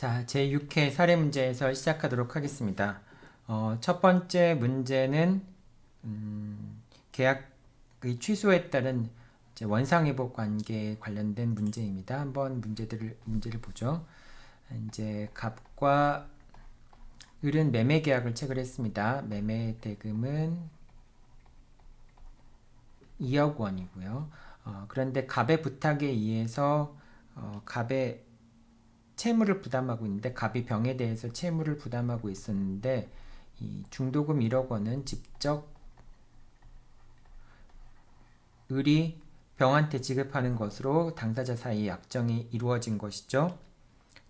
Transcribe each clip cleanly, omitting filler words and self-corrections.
자, 제6회 사례 문제에서 시작하도록 하겠습니다. 첫 번째 문제는 계약의 취소에 따른 이제 원상회복 관계에 관련된 문제입니다. 한번 문제를 보죠. 이제 갑과 을은 매매 계약을 체결했습니다. 매매 대금은 2억 원이고요. 그런데 갑의 부탁에 의해서 갑의 채무를 부담하고 있는데 갑이 병에 대해서 채무를 부담하고 있었는데 이 중도금 1억 원은 직접 을이 병한테 지급하는 것으로 당사자 사이 약정이 이루어진 것이죠.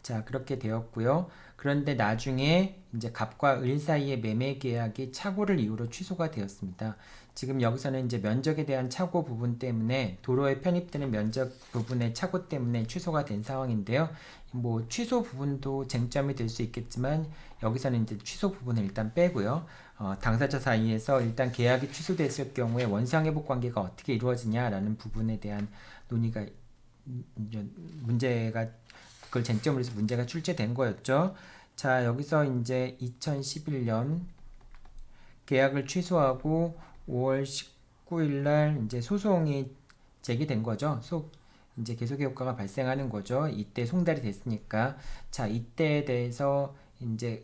자, 그렇게 되었고요. 그런데 나중에 이제 갑과 을 사이의 매매 계약이 착오를 이유로 취소가 되었습니다. 지금 여기서는 이제 면적에 대한 착오 부분 때문에 도로에 편입되는 면적 부분의 착오 때문에 취소가 된 상황인데요. 뭐 취소 부분도 쟁점이 될 수 있겠지만 여기서는 이제 취소 부분을 일단 빼고요. 당사자 사이에서 일단 계약이 취소됐을 경우에 원상회복 관계가 어떻게 이루어지냐라는 부분에 대한 논의가 문제가 그걸 쟁점으로 해서 문제가 출제된 거였죠. 자, 여기서 이제 2011년 계약을 취소하고 5월 19일 날 이제 소송이 제기된 거죠. 이제 계속의 효과가 발생하는 거죠. 이때 송달이 됐으니까. 자, 이때에 대해서 이제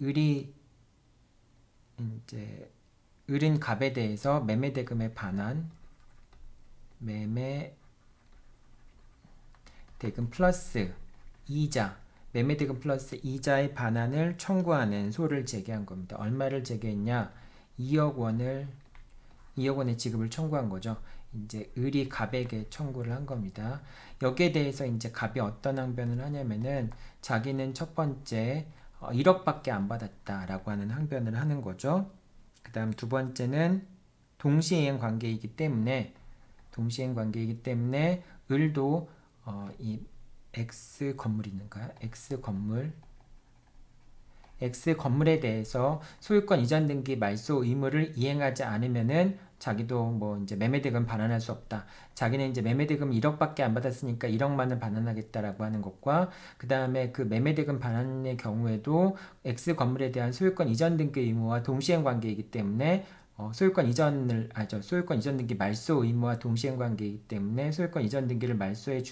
을은 갑에 대해서 매매 대금에 반환 매매 대금 플러스 이자, 매매대금 플러스 이자의 반환을 청구하는 소를 제기한 겁니다. 얼마를 제기했냐? 2억 원의 지급을 청구한 거죠. 이제 을이 갑에게 청구를 한 겁니다. 여기에 대해서 이제 갑이 어떤 항변을 하냐면은 자기는 첫 번째 1억밖에 안 받았다라고 하는 항변을 하는 거죠. 그 다음 두 번째는 동시이행 관계이기 때문에 을도 이 X 건물이 있는가요? X 건물에 대해서 소유권 이전 등기 말소 의무를 이행하지 않으면은 자기도 뭐 이제 매매대금 반환할 수 없다. 자기는 이제 매매대금 1억밖에 안 받았으니까 1억만은 반환하겠다라고 하는 것과 그 다음에 그 매매대금 반환의 경우에도 X 건물에 대한 소유권 이전 등기 의무와 동시행 관계이기 때문에 소유권 이전 등기 말소 의무와 동시행 관계이기 때문에 소유권 이전 등기를 말소해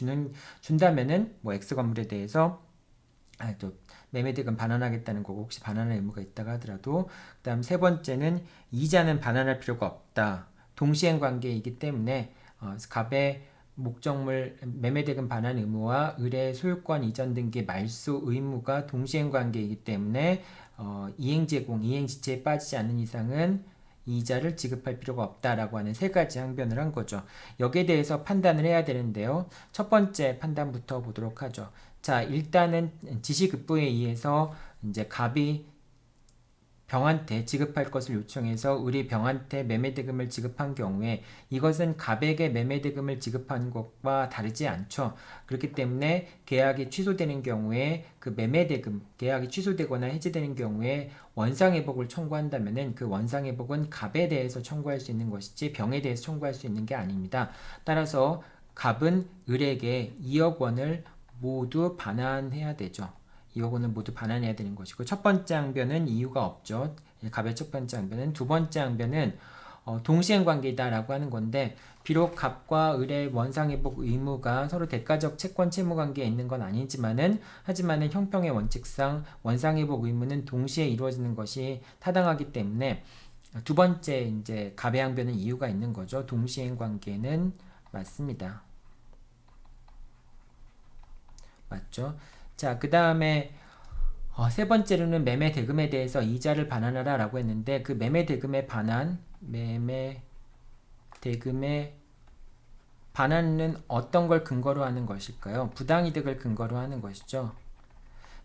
준다면은 뭐 X 건물에 대해서 또 매매대금 반환하겠다는 거고 혹시 반환할 의무가 있다가 하더라도 그다음 세 번째는 이자는 반환할 필요가 없다. 동시행 관계이기 때문에 갑의 목적물 매매대금 반환 의무와 을의 소유권 이전 등기 말소 의무가 동시행 관계이기 때문에 이행지체에 빠지지 않는 이상은 이자를 지급할 필요가 없다라고 하는 세 가지 항변을 한 거죠. 여기에 대해서 판단을 해야 되는데요. 첫 번째 판단부터 보도록 하죠. 자, 일단은 지시급부에 의해서 이제 갑이 병한테 지급할 것을 요청해서 을이 병한테 매매대금을 지급한 경우에 이것은 갑에게 매매대금을 지급한 것과 다르지 않죠. 그렇기 때문에 계약이 취소되는 경우에 그 매매대금, 계약이 취소되거나 해지되는 경우에 원상회복을 청구한다면은 그 원상회복은 갑에 대해서 청구할 수 있는 것이지 병에 대해서 청구할 수 있는 게 아닙니다. 따라서 갑은 을에게 2억 원을 모두 반환해야 되죠. 2억 원을 모두 반환해야 되는 것이고 첫 번째 항변은 이유가 없죠. 갑의 첫 번째 항변은 두 번째 항변은 동시행 관계이다라고 하는 건데 비록 갑과 을의 원상회복 의무가 서로 대가적 채권 채무 관계에 있는 건 하지만은 형평의 원칙상 원상회복 의무는 동시에 이루어지는 것이 타당하기 때문에 두 번째 이제 갑의 항변은 이유가 있는 거죠. 동시행 관계는 맞습니다. 맞죠? 자, 그 다음에 세 번째로는 매매 대금에 대해서 이자를 반환하라 라고 했는데 그 매매 대금의 반환은 어떤 걸 근거로 하는 것일까요? 부당이득을 근거로 하는 것이죠.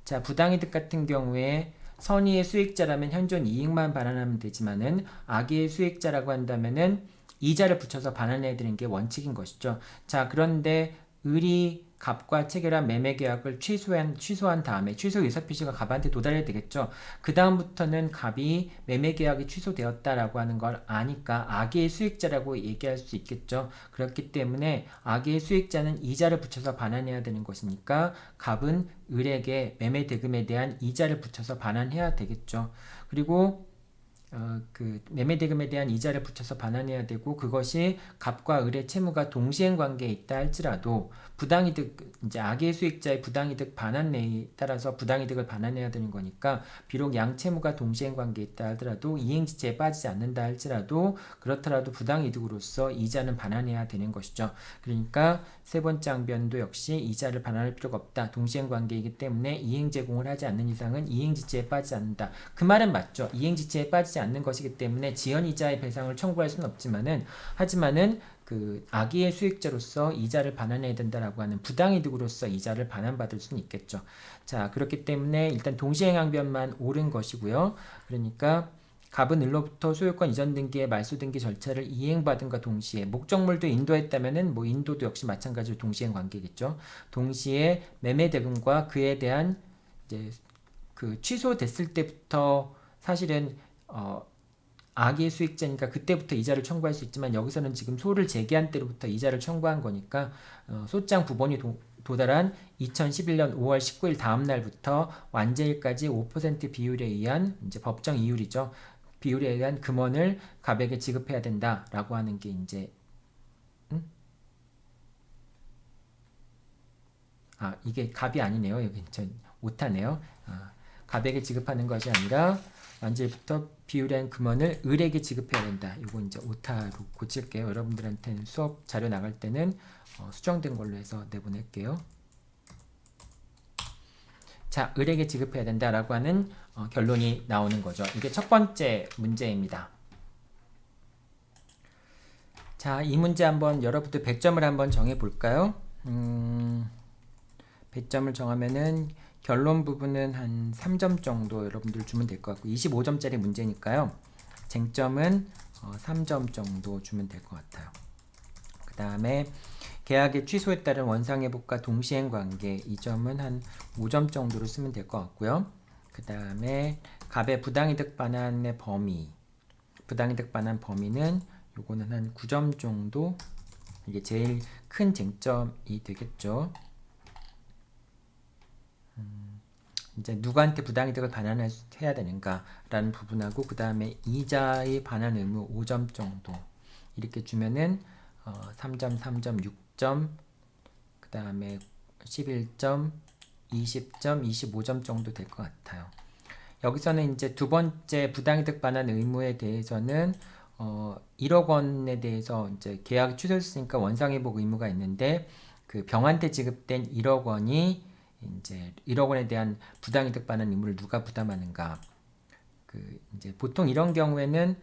자, 부당이득 같은 경우에 선의의 수익자라면 현존 이익만 반환하면 되지만은 악의의 수익자라고 한다면은 이자를 붙여서 반환해 드리는 게 원칙인 것이죠. 자, 그런데 을이 갑과 체결한 매매 계약을 취소한 다음에 취소 의사표시가 갑한테 도달해야 되겠죠. 그 다음부터는 갑이 매매 계약이 취소되었다라고 하는 걸 아니까 악의 수익자라고 얘기할 수 있겠죠. 그렇기 때문에 악의 수익자는 이자를 붙여서 반환해야 되는 것이니까 갑은 을에게 매매 대금에 대한 이자를 붙여서 반환해야 되겠죠. 그리고 그 매매대금에 대한 이자를 붙여서 반환해야 되고, 그것이 갑과 을의 채무가 동시행 관계에 있다 할지라도 부당이득, 이제 악의 수익자의 부당이득 반환내에 따라서 부당이득을 반환해야 되는 거니까, 비록 양채무가 동시행 관계에 있다 하더라도 이행지체에 빠지지 않는다 할지라도 그렇더라도 부당이득으로서 이자는 반환해야 되는 것이죠. 그러니까 세 번째 항변도 역시 이자를 반환할 필요가 없다. 동시행 관계이기 때문에 이행 제공을 하지 않는 이상은 이행지체에 빠지지 않는다. 그 말은 맞죠. 이행지체에 빠지지 않는 것이기 때문에 지연이자의 배상을 청구할 수는 없지만은, 하지만은 그 악의의 수익자로서 이자를 반환해야 된다라고 하는 부당이득으로서 이자를 반환받을 수는 있겠죠. 자, 그렇기 때문에 일단 동시행항변만 옳은 것이고요. 그러니까 갑은 을로부터 소유권 이전 등기의 말소 등기 절차를 이행받은과 동시에 목적물도 인도했다면은 뭐 인도도 역시 마찬가지로 동시행 관계겠죠. 동시에 매매 대금과 그에 대한 이제 그 취소됐을 때부터 사실은 악의 수익자니까 그때부터 이자를 청구할 수 있지만, 여기서는 지금 소를 제기한 때로부터 이자를 청구한 거니까 소장 부본이 도달한 2011년 5월 19일 다음 날부터 완제일까지 5% 비율에 의한 이제 법정 이율이죠. 비율에 의한 금원을 갑에게 지급해야 된다라고 하는 게 이제 이게 갑이 아니네요. 여기 저 오타네요. 갑에게 지급하는 것이 아니라 완제일부터 비율한 금원을 을에게 지급해야 된다. 이거 이제 오타로 고칠게요. 여러분들한테는 수업 자료 나갈 때는 수정된 걸로 해서 내보낼게요. 자, 을에게 지급해야 된다라고 하는 결론이 나오는 거죠. 이게 첫 번째 문제입니다. 자, 이 문제 한번 여러분들 배점을 한번 정해 볼까요? 배점을 정하면은 결론 부분은 한 3점 정도 여러분들 주면 될 것 같고, 25점짜리 문제니까요. 쟁점은 3점 정도 주면 될 것 같아요. 그 다음에 계약의 취소에 따른 원상회복과 동시행 관계, 이 점은 한 5점 정도로 쓰면 될 것 같고요. 그 다음에 갑의 부당이득 반환의 범위, 부당이득 반환 범위는 요거는 한 9점 정도, 이게 제일 큰 쟁점이 되겠죠. 이제 누구한테 부당이득을 반환해야 되는가라는 부분하고, 그 다음에 이자의 반환 의무 5점 정도 이렇게 주면은 3점, 3점, 6점, 그 다음에 11점, 20점, 25점 정도 될 것 같아요. 여기서는 이제 두 번째 부당이득 반환 의무에 대해서는 1억 원에 대해서 이제 계약이 취소했으니까 원상회복 의무가 있는데, 그 병한테 지급된 1억 원이 이제 1억 원에 대한 부당이득 반환 의무를 누가 부담하는가. 그 이제 보통 이런 경우에는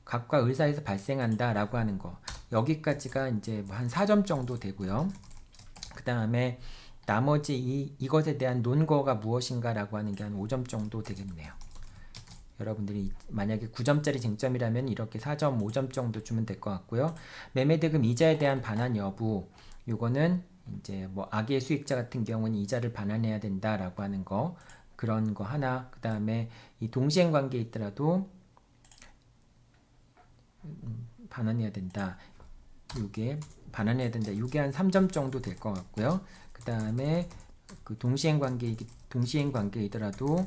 갑과 을 사이에서 발생한다라고 하는 거, 여기까지가 이제 뭐 한 4점 정도 되고요. 그 다음에 나머지 이것에 대한 논거가 무엇인가라고 하는 게 한 5점 정도 되겠네요. 여러분들이 만약에 9점짜리 쟁점이라면 이렇게 4점, 5점 정도 주면 될 것 같고요. 매매대금 이자에 대한 반환 여부, 요거는 이제 뭐 악의 수익자 같은 경우는 이자를 반환해야 된다라고 하는 거, 그런 거 하나. 그 다음에 이 동시행 관계에 있더라도 반환해야 된다. 요게 반환해야 된다. 요게 한 3점 정도 될 것 같고요. 그 다음에 그 동시행 관계이더라도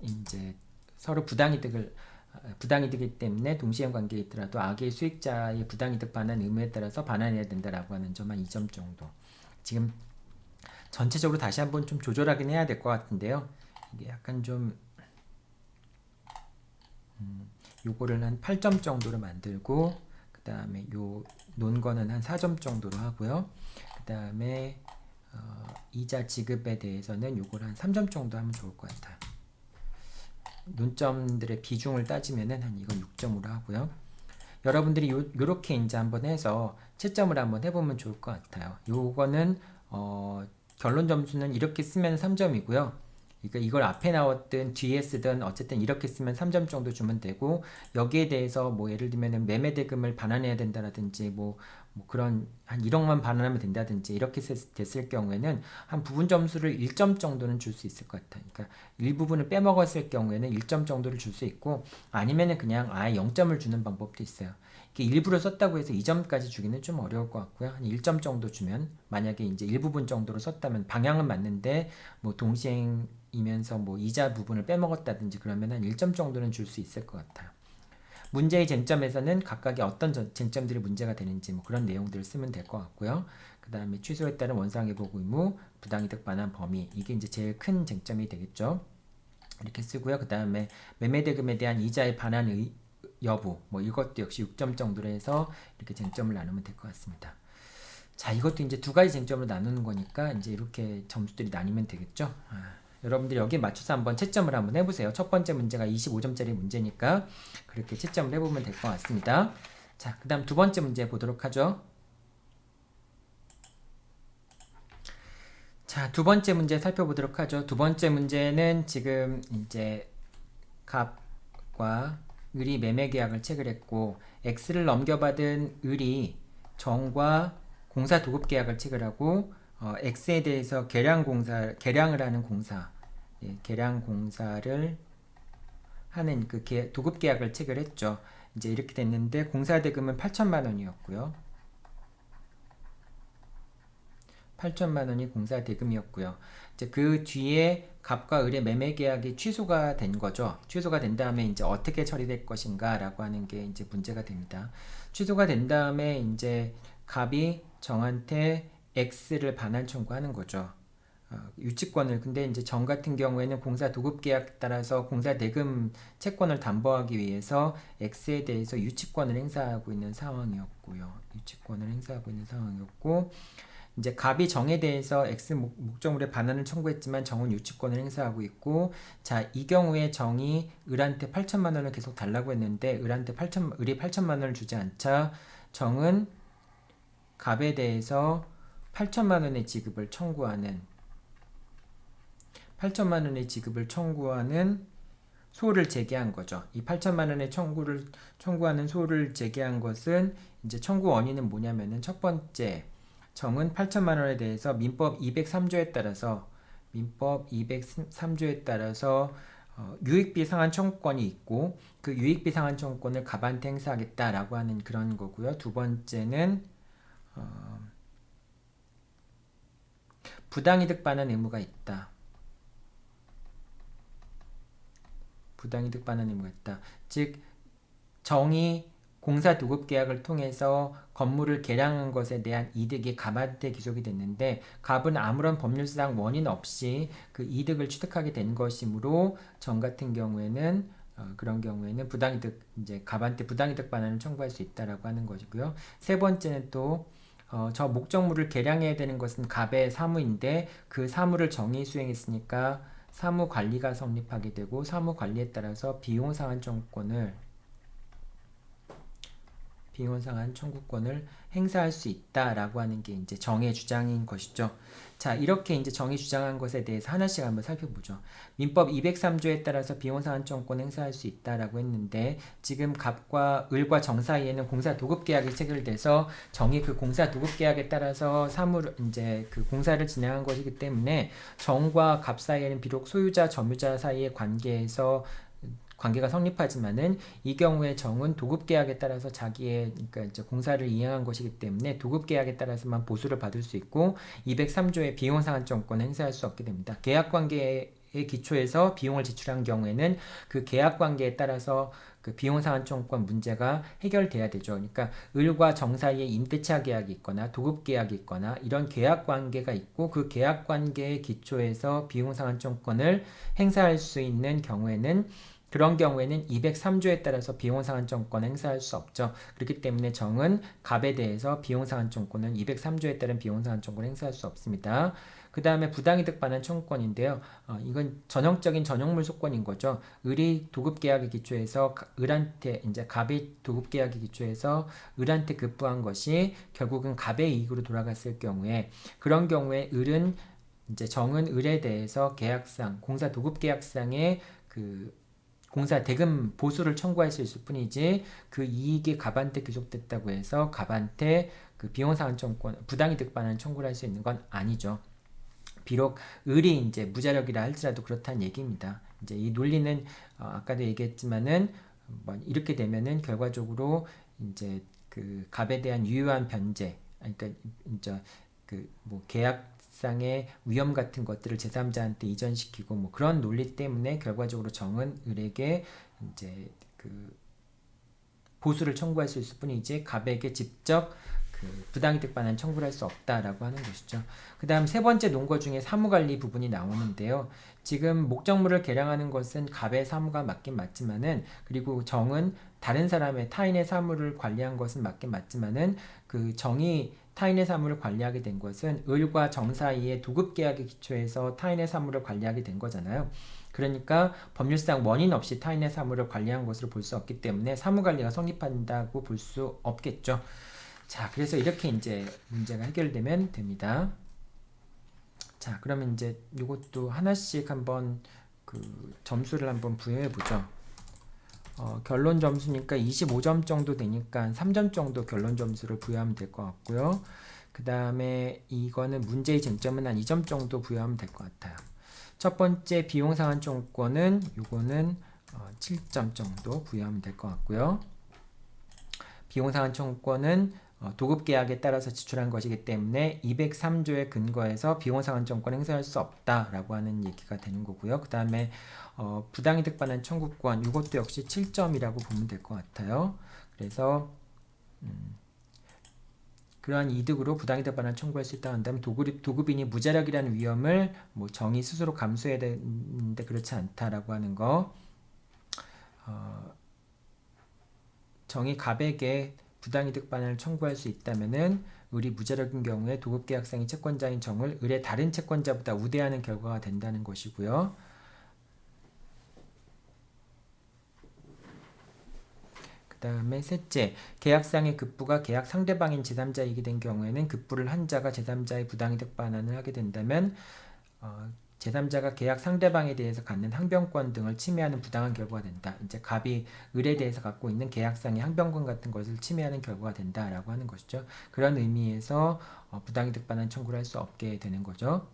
이제 서로 부당이득이기 때문에 동시행 관계에 있더라도 악의 수익자의 부당이득 반환 의무에 따라서 반환해야 된다라고 하는 점 한 2점 정도. 지금 전체적으로 다시 한번 좀 조절하긴 해야 될 것 같은데요. 이게 약간 좀 요거를 한 8점 정도로 만들고, 그 다음에 요 논거는 한 4점 정도로 하고요. 그 다음에 이자 지급에 대해서는 요걸 한 3점 정도 하면 좋을 것 같아요. 논점들의 비중을 따지면은 한 이건 6점으로 하고요. 여러분들이 요렇게 이제 한번 해서 채점을 한번 해보면 좋을 것 같아요. 요거는 결론 점수는 이렇게 쓰면 3점이고요. 그러니까 이걸 앞에 나왔든 뒤에 쓰든 어쨌든 이렇게 쓰면 3점 정도 주면 되고, 여기에 대해서 뭐 예를 들면은 매매 대금을 반환해야 된다라든지 뭐 그런 한 1억만 반환하면 된다든지 이렇게 됐을 경우에는 한 부분 점수를 1점 정도는 줄 수 있을 것 같아요. 그러니까 일부분을 빼먹었을 경우에는 1점 정도를 줄 수 있고, 아니면은 그냥 아예 0점을 주는 방법도 있어요. 이게 일부러 썼다고 해서 2점까지 주기는 좀 어려울 것 같고요. 한 1점 정도 주면, 만약에 이제 일부분 정도로 썼다면 방향은 맞는데 뭐 동시행이면서 뭐 이자 부분을 빼먹었다든지 그러면 한 1점 정도는 줄 수 있을 것 같아요. 문제의 쟁점에서는 각각의 어떤 쟁점들이 문제가 되는지 뭐 그런 내용들을 쓰면 될 것 같고요. 그 다음에 취소에 따른 원상회복 의무, 부당이득 반환 범위, 이게 이제 제일 큰 쟁점이 되겠죠. 이렇게 쓰고요. 그 다음에 매매대금에 대한 이자의 반환 여부, 뭐 이것도 역시 6점 정도로 해서 이렇게 쟁점을 나누면 될 것 같습니다. 자, 이것도 이제 두 가지 쟁점으로 나누는 거니까 이제 이렇게 점수들이 나뉘면 되겠죠. 여러분들이 여기에 맞춰서 한번 채점을 한번 해보세요. 첫 번째 문제가 25점짜리 문제니까 그렇게 채점을 해보면 될 것 같습니다. 자, 그 다음 두 번째 문제 보도록 하죠. 자, 두 번째 문제 살펴보도록 하죠. 두 번째 문제는 지금 이제 갑과 을이 매매 계약을 체결했고, X를 넘겨받은 을이 정과 공사 도급 계약을 체결하고, X에 대해서 계량을 하는 공사, 계량 공사를 하는 그 도급 계약을 체결했죠. 이제 이렇게 됐는데 공사 대금은 8천만 원이었고요. 8천만 원이 공사 대금이었고요. 이제 그 뒤에 갑과 을의 매매 계약이 취소가 된 거죠. 취소가 된 다음에 이제 어떻게 처리될 것인가라고 하는 게 이제 문제가 됩니다. 취소가 된 다음에 이제 갑이 정한테 X를 반환 청구하는 거죠. 유치권을. 근데 이제 정 같은 경우에는 공사 도급 계약 따라서 공사 대금 채권을 담보하기 위해서 X에 대해서 유치권을 행사하고 있는 상황이었고요. 유치권을 행사하고 있는 상황이었고, 이제 갑이 정에 대해서 X 목적물에 반환을 청구했지만 정은 유치권을 행사하고 있고, 자, 이 경우에 정이 을한테 8천만 원을 계속 달라고 했는데 을이 8천만 원을 주지 않자 정은 갑에 대해서 8천만 원의 지급을 청구하는 8천만 원의 지급을 청구하는 소를 제기한 거죠. 이 8천만 원의 청구하는 소를 제기한 것은 이제 청구 원인은 뭐냐면은 첫 번째, 정은 8천만 원에 대해서 민법 203조에 따라서 유익비 상환 청구권이 있고, 그 유익비 상환 청구권을 갑한테 행사하겠다라고 하는 그런 거고요. 두 번째는 부당이득 반환 의무가 있다. 부당이득 반환 의무가 있다. 즉 정이 공사 도급 계약을 통해서 건물을 개량한 것에 대한 이득이 갑한테 귀속이 됐는데, 갑은 아무런 법률상 원인 없이 그 이득을 취득하게 된 것이므로 정 같은 경우에는 그런 경우에는 부당이득, 이제 갑한테 부당이득 반환을 청구할 수 있다라고 하는 것이고요. 세 번째는 또 저 목적물을 개량해야 되는 것은 갑의 사무인데, 그 사무를 정이 수행했으니까 사무 관리가 성립하게 되고, 사무 관리에 따라서 비용 상환 청구권을 행사할 수 있다라고 하는 게 이제 정의 주장인 것이죠. 자, 이렇게 이제 정의 주장한 것에 대해서 하나씩 한번 살펴보죠. 민법 203조에 따라서 비용 상환 청구권 행사할 수 있다라고 했는데, 지금 갑과 을과 정 사이에는 공사 도급 계약이 체결돼서 정이 그 공사 도급 계약에 따라서 사무를 이제 그 공사를 진행한 것이기 때문에 정과 갑 사이에는 비록 소유자 점유자 사이의 관계가 성립하지만은 이 경우에 정은 도급 계약에 따라서 자기의 그러니까 이제 공사를 이행한 것이기 때문에 도급 계약에 따라서만 보수를 받을 수 있고, 203조의 비용 상환청구권을 행사할 수 없게 됩니다. 계약 관계의 기초에서 비용을 지출한 경우에는 그 계약 관계에 따라서 그 비용 상환 청구권 문제가 해결돼야 되죠. 그러니까 을과 정 사이에 임대차 계약이 있거나 도급 계약이 있거나 이런 계약 관계가 있고, 그 계약 관계의 기초에서 비용 상환 청구권을 행사할 수 있는 경우에는, 그런 경우에는 203조에 따라서 비용상환청구권 행사할 수 없죠. 그렇기 때문에 정은 갑에 대해서 비용상환청구권은 203조에 따른 비용상환청구권을 행사할 수 없습니다. 그 다음에 부당이득 반환 청구권인데요. 이건 전형적인 전용물 소권인 거죠. 을이 도급계약에 기초해서 을한테 이제 갑이 도급계약에 기초해서 을한테 급부한 것이 결국은 갑의 이익으로 돌아갔을 경우에, 그런 경우에 을은 이제 정은 을에 대해서 계약상, 공사 도급 계약상의 그 공사 대금 보수를 청구할 수 있을 뿐이지 그 이익이 갑한테 귀속됐다고 해서 갑한테 그 비용상환청권 부당이득 반환 청구를 할 수 있는 건 아니죠. 비록 을이 이제 무자력이라 할지라도 그렇다는 얘기입니다. 이제 이 논리는 아까도 얘기했지만은 뭐 이렇게 되면은 결과적으로 이제 그 갑에 대한 유효한 변제, 그러니까 이제 그 뭐 계약상의 위험 같은 것들을 제3자한테 이전시키고 뭐 그런 논리 때문에 결과적으로 정은 을에게 이제 그 보수를 청구할 수 있을 뿐이지 갑에게 직접 그 부당이득 반환 청구를 할 수 없다라고 하는 것이죠. 그 다음 세 번째 논거 중에 사무관리 부분이 나오는데요. 지금 목적물을 계량하는 것은 갑의 사무가 맞긴 맞지만은 그리고 정은 다른 사람의 타인의 사무를 관리한 것은 맞긴 맞지만은 그 정이 타인의 사무를 관리하게 된 것은 을과 정 사이의 도급계약에 기초해서 타인의 사무를 관리하게 된 거잖아요. 그러니까 법률상 원인 없이 타인의 사무를 관리한 것으로 볼 수 없기 때문에 사무관리가 성립한다고 볼 수 없겠죠. 자, 그래서 이렇게 이제 문제가 해결되면 됩니다. 자, 그러면 이제 이것도 하나씩 한번 그 점수를 한번 부여해 보죠. 결론 점수니까 25점 정도 되니까 3점 정도 결론 점수를 부여하면 될 것 같고요. 그 다음에 이거는 문제의 쟁점은 한 2점 정도 부여하면 될 것 같아요. 첫 번째 비용상환청구권은 요거는 7점 정도 부여하면 될 것 같고요. 비용상환청구권은 도급계약에 따라서 지출한 것이기 때문에 203조에 근거해서 비용상환청구권 행사할 수 없다라고 하는 얘기가 되는 거고요. 그 다음에 부당이득 반환 청구권 이것도 역시 7점이라고 보면 될 것 같아요. 그래서 그러한 이득으로 부당이득 반환 청구할 수 있다 한다면 도급인이 무자력이라는 위험을 뭐 정의 스스로 감수해야 되는데 그렇지 않다라고 하는 거. 정의 갑에게 부당이득 반환을 청구할 수 있다면은 을이 무자력인 경우에 도급계약상의 채권자인 정을 을의 다른 채권자보다 우대하는 결과가 된다는 것이고요. 그 다음에 셋째, 계약상의 급부가 계약 상대방인 제3자이게 된 경우에는 급부를 한 자가 제3자의 부당이득 반환을 하게 된다면 제3자가 계약 상대방에 대해서 갖는 항변권 등을 침해하는 부당한 결과가 된다. 이제 갑이 을에 대해서 갖고 있는 계약상의 항변권 같은 것을 침해하는 결과가 된다라고 하는 것이죠. 그런 의미에서 부당이득 반환 청구를 할 수 없게 되는 거죠.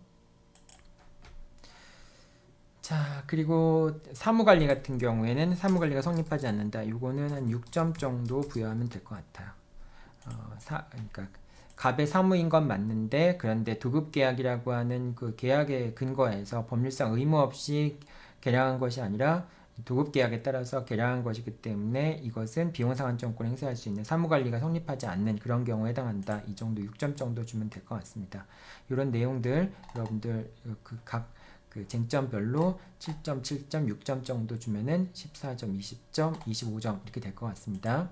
자, 그리고 사무관리 같은 경우에는 사무관리가 성립하지 않는다. 이거는 한 6점 정도 부여하면 될 것 같아요. 그러니까 갑의 사무인 건 맞는데 그런데 도급계약이라고 하는 그 계약에 근거해서 법률상 의무 없이 계량한 것이 아니라 도급계약에 따라서 계량한 것이기 때문에 이것은 비용상환청구를 행사할 수 있는 사무관리가 성립하지 않는 그런 경우에 해당한다. 이 정도 6점 정도 주면 될 것 같습니다. 이런 내용들 여러분들 각 그 쟁점별로 7점, 7점, 6점 정도 주면은 14점, 20점, 25점 이렇게 될 것 같습니다.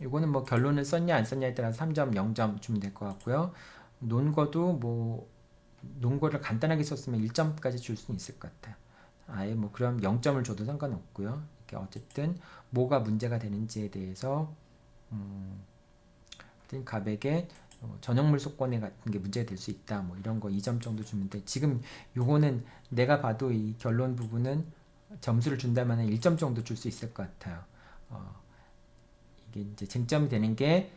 이거는 뭐 결론을 썼냐 안 썼냐에 따라서 3점, 0점 주면 될 것 같고요. 논거도 뭐 논거를 간단하게 썼으면 1점까지 줄 수는 있을 것 같아요. 아예 뭐 그럼 0점을 줘도 상관없고요. 이렇게 어쨌든 뭐가 문제가 되는지에 대해서 갑에게 전형물 속권에 같은 게 문제가 될 수 있다. 뭐 이런 거 2점 정도 주면 돼. 지금 요거는 내가 봐도 이 결론 부분은 점수를 준다면 1점 정도 줄 수 있을 것 같아요. 이게 이제 쟁점이 되는 게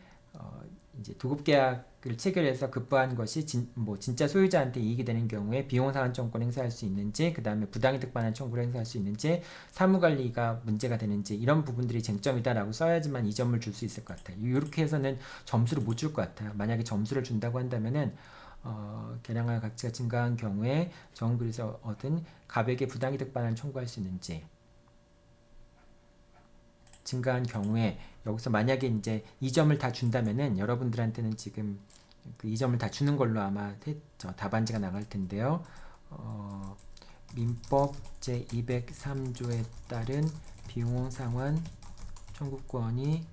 이제 도급계약을 체결해서 급부한 것이 진짜 소유자한테 이익이 되는 경우에 비용상환청구권 행사할 수 있는지, 그 다음에 부당이득 반환 청구를 행사할 수 있는지, 사무관리가 문제가 되는지 이런 부분들이 쟁점이다라고 써야지만 2점을 줄 수 있을 것 같아요. 이렇게 해서는 점수를 못 줄 것 같아요. 만약에 점수를 준다고 한다면은 계량할 가치가 증가한 경우에 정부에서 얻은 갑에게 부당이득 반환 청구할 수 있는지, 증가한 경우에 여기서 만약에 이제 2점을 다 준다면은 여러분들한테는 지금 그 2점을 다 주는 걸로 아마 답안지가 나갈 텐데요. 민법 제203조에 따른 비용상환 청구권을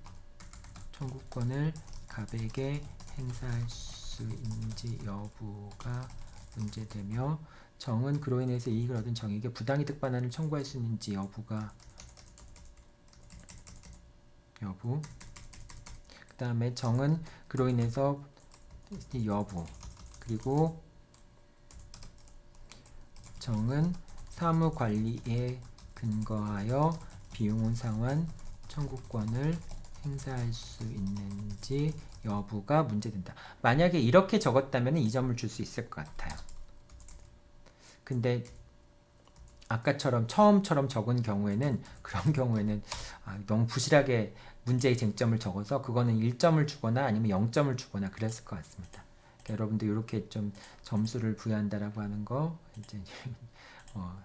갑에게 행사할 수 있는지 여부가 문제되며 정은 그로 인해서 이익을 얻은 정에게 부당이득 반환을 청구할 수 있는지 여부 그 다음에 정은 그로 인해서 여부 그리고 정은 사무관리에 근거하여 비용은 상환 청구권을 행사할 수 있는지 여부가 문제된다. 만약에 이렇게 적었다면 이 점을 줄 수 있을 것 같아요. 근데 아까처럼 처음처럼 적은 경우에는 그런 경우에는 너무 부실하게 문제의 쟁점을 적어서 그거는 1점을 주거나 아니면 0점을 주거나 그랬을 것 같습니다. 그러니까 여러분도 이렇게 좀 점수를 부여한다라고 하는 거 이제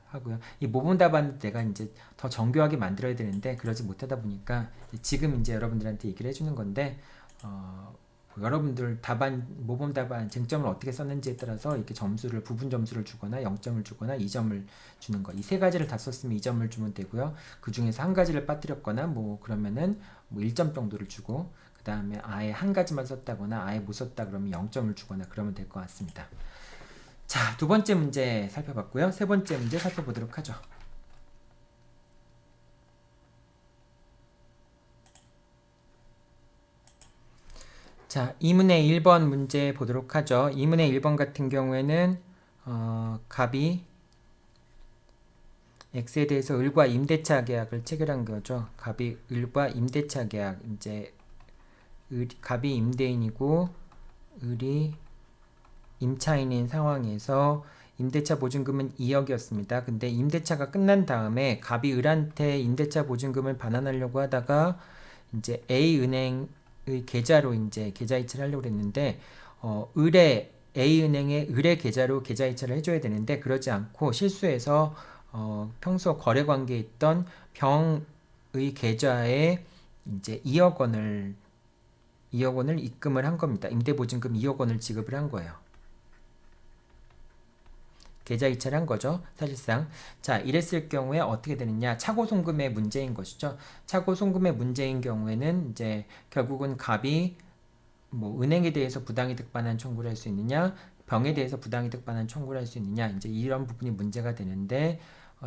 하고요. 이 모범 답안 내가 이제 더 정교하게 만들어야 되는데 그러지 못하다 보니까 지금 이제 여러분들한테 얘기를 해주는 건데 여러분들 답안 모범 답안 쟁점을 어떻게 썼는지에 따라서 이렇게 점수를 부분 점수를 주거나 0점을 주거나 2점을 주는 거 이 세 가지를 다 썼으면 2점을 주면 되고요. 그 중에서 한 가지를 빠뜨렸거나 뭐 그러면은 뭐 1점 정도를 주고 그 다음에 아예 한 가지만 썼다거나 아예 못 썼다 그러면 0점을 주거나 그러면 될 것 같습니다. 자, 두 번째 문제 살펴봤고요. 세 번째 문제 살펴보도록 하죠. 자, 2문의 1번 문제 보도록 하죠. 2문의 1번 같은 경우에는 갑이 X에 대해서 을과 임대차 계약을 체결한 거죠. 갑이 을과 임대차 계약, 이제 갑이 임대인이고 을이 임차인인 상황에서 임대차 보증금은 2억이었습니다. 근데 임대차가 끝난 다음에 갑이 을한테 임대차 보증금을 반환하려고 하다가 이제 A은행의 계좌로 이제 계좌이체를 하려고 했는데 을의 A은행의 을의 계좌로 계좌이체를 해줘야 되는데 그러지 않고 실수해서 평소 거래 관계에 있던 병의 계좌에 이제 2억 원을 입금을 한 겁니다. 임대보증금 2억 원을 지급을 한 거예요. 계좌 이체를 한 거죠. 사실상. 자, 이랬을 경우에 어떻게 되느냐? 차고송금의 문제인 것이죠. 차고송금의 문제인 경우에는 이제 결국은 갑이 뭐 은행에 대해서 부당이득 반환 청구를 할 수 있느냐, 병에 대해서 부당이득 반환 청구를 할 수 있느냐, 이제 이런 부분이 문제가 되는데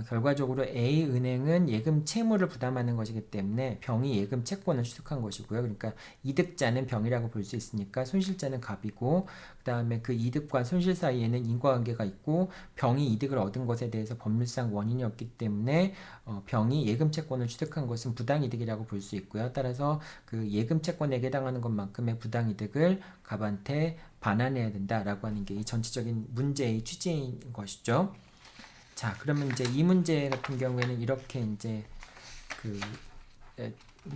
결과적으로 A은행은 예금 채무를 부담하는 것이기 때문에 병이 예금 채권을 취득한 것이고요. 그러니까 이득자는 병이라고 볼 수 있으니까 손실자는 갑이고 그 다음에 그 이득과 손실 사이에는 인과관계가 있고 병이 이득을 얻은 것에 대해서 법률상 원인이 없기 때문에 병이 예금 채권을 취득한 것은 부당이득이라고 볼 수 있고요. 따라서 그 예금 채권에 해당하는 것만큼의 부당이득을 갑한테 반환해야 된다라고 하는 게 이 전체적인 문제의 취지인 것이죠. 자, 그러면 이제 이 문제 같은 경우에는 이렇게 이제 그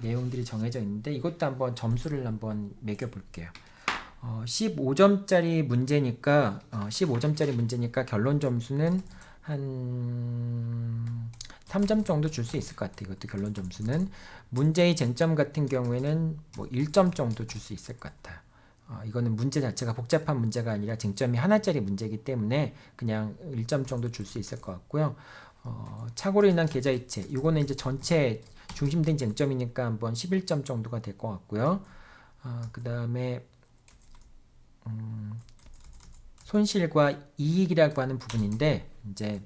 내용들이 정해져 있는데 이것도 한번 점수를 한번 매겨 볼게요. 15점짜리 문제니까 15점짜리 문제니까 결론 점수는 한 3점 정도 줄 수 있을 것 같아요. 이것도 결론 점수는 문제의 쟁점 같은 경우에는 뭐 1점 정도 줄 수 있을 것 같아요. 이거는 문제 자체가 복잡한 문제가 아니라 쟁점이 하나짜리 문제이기 때문에 그냥 1점 정도 줄 수 있을 것 같고요. 착오로 인한 계좌이체 이거는 이제 전체 중심된 쟁점이니까 한번 11점 정도가 될 것 같고요. 그 다음에 손실과 이익이라고 하는 부분인데 이제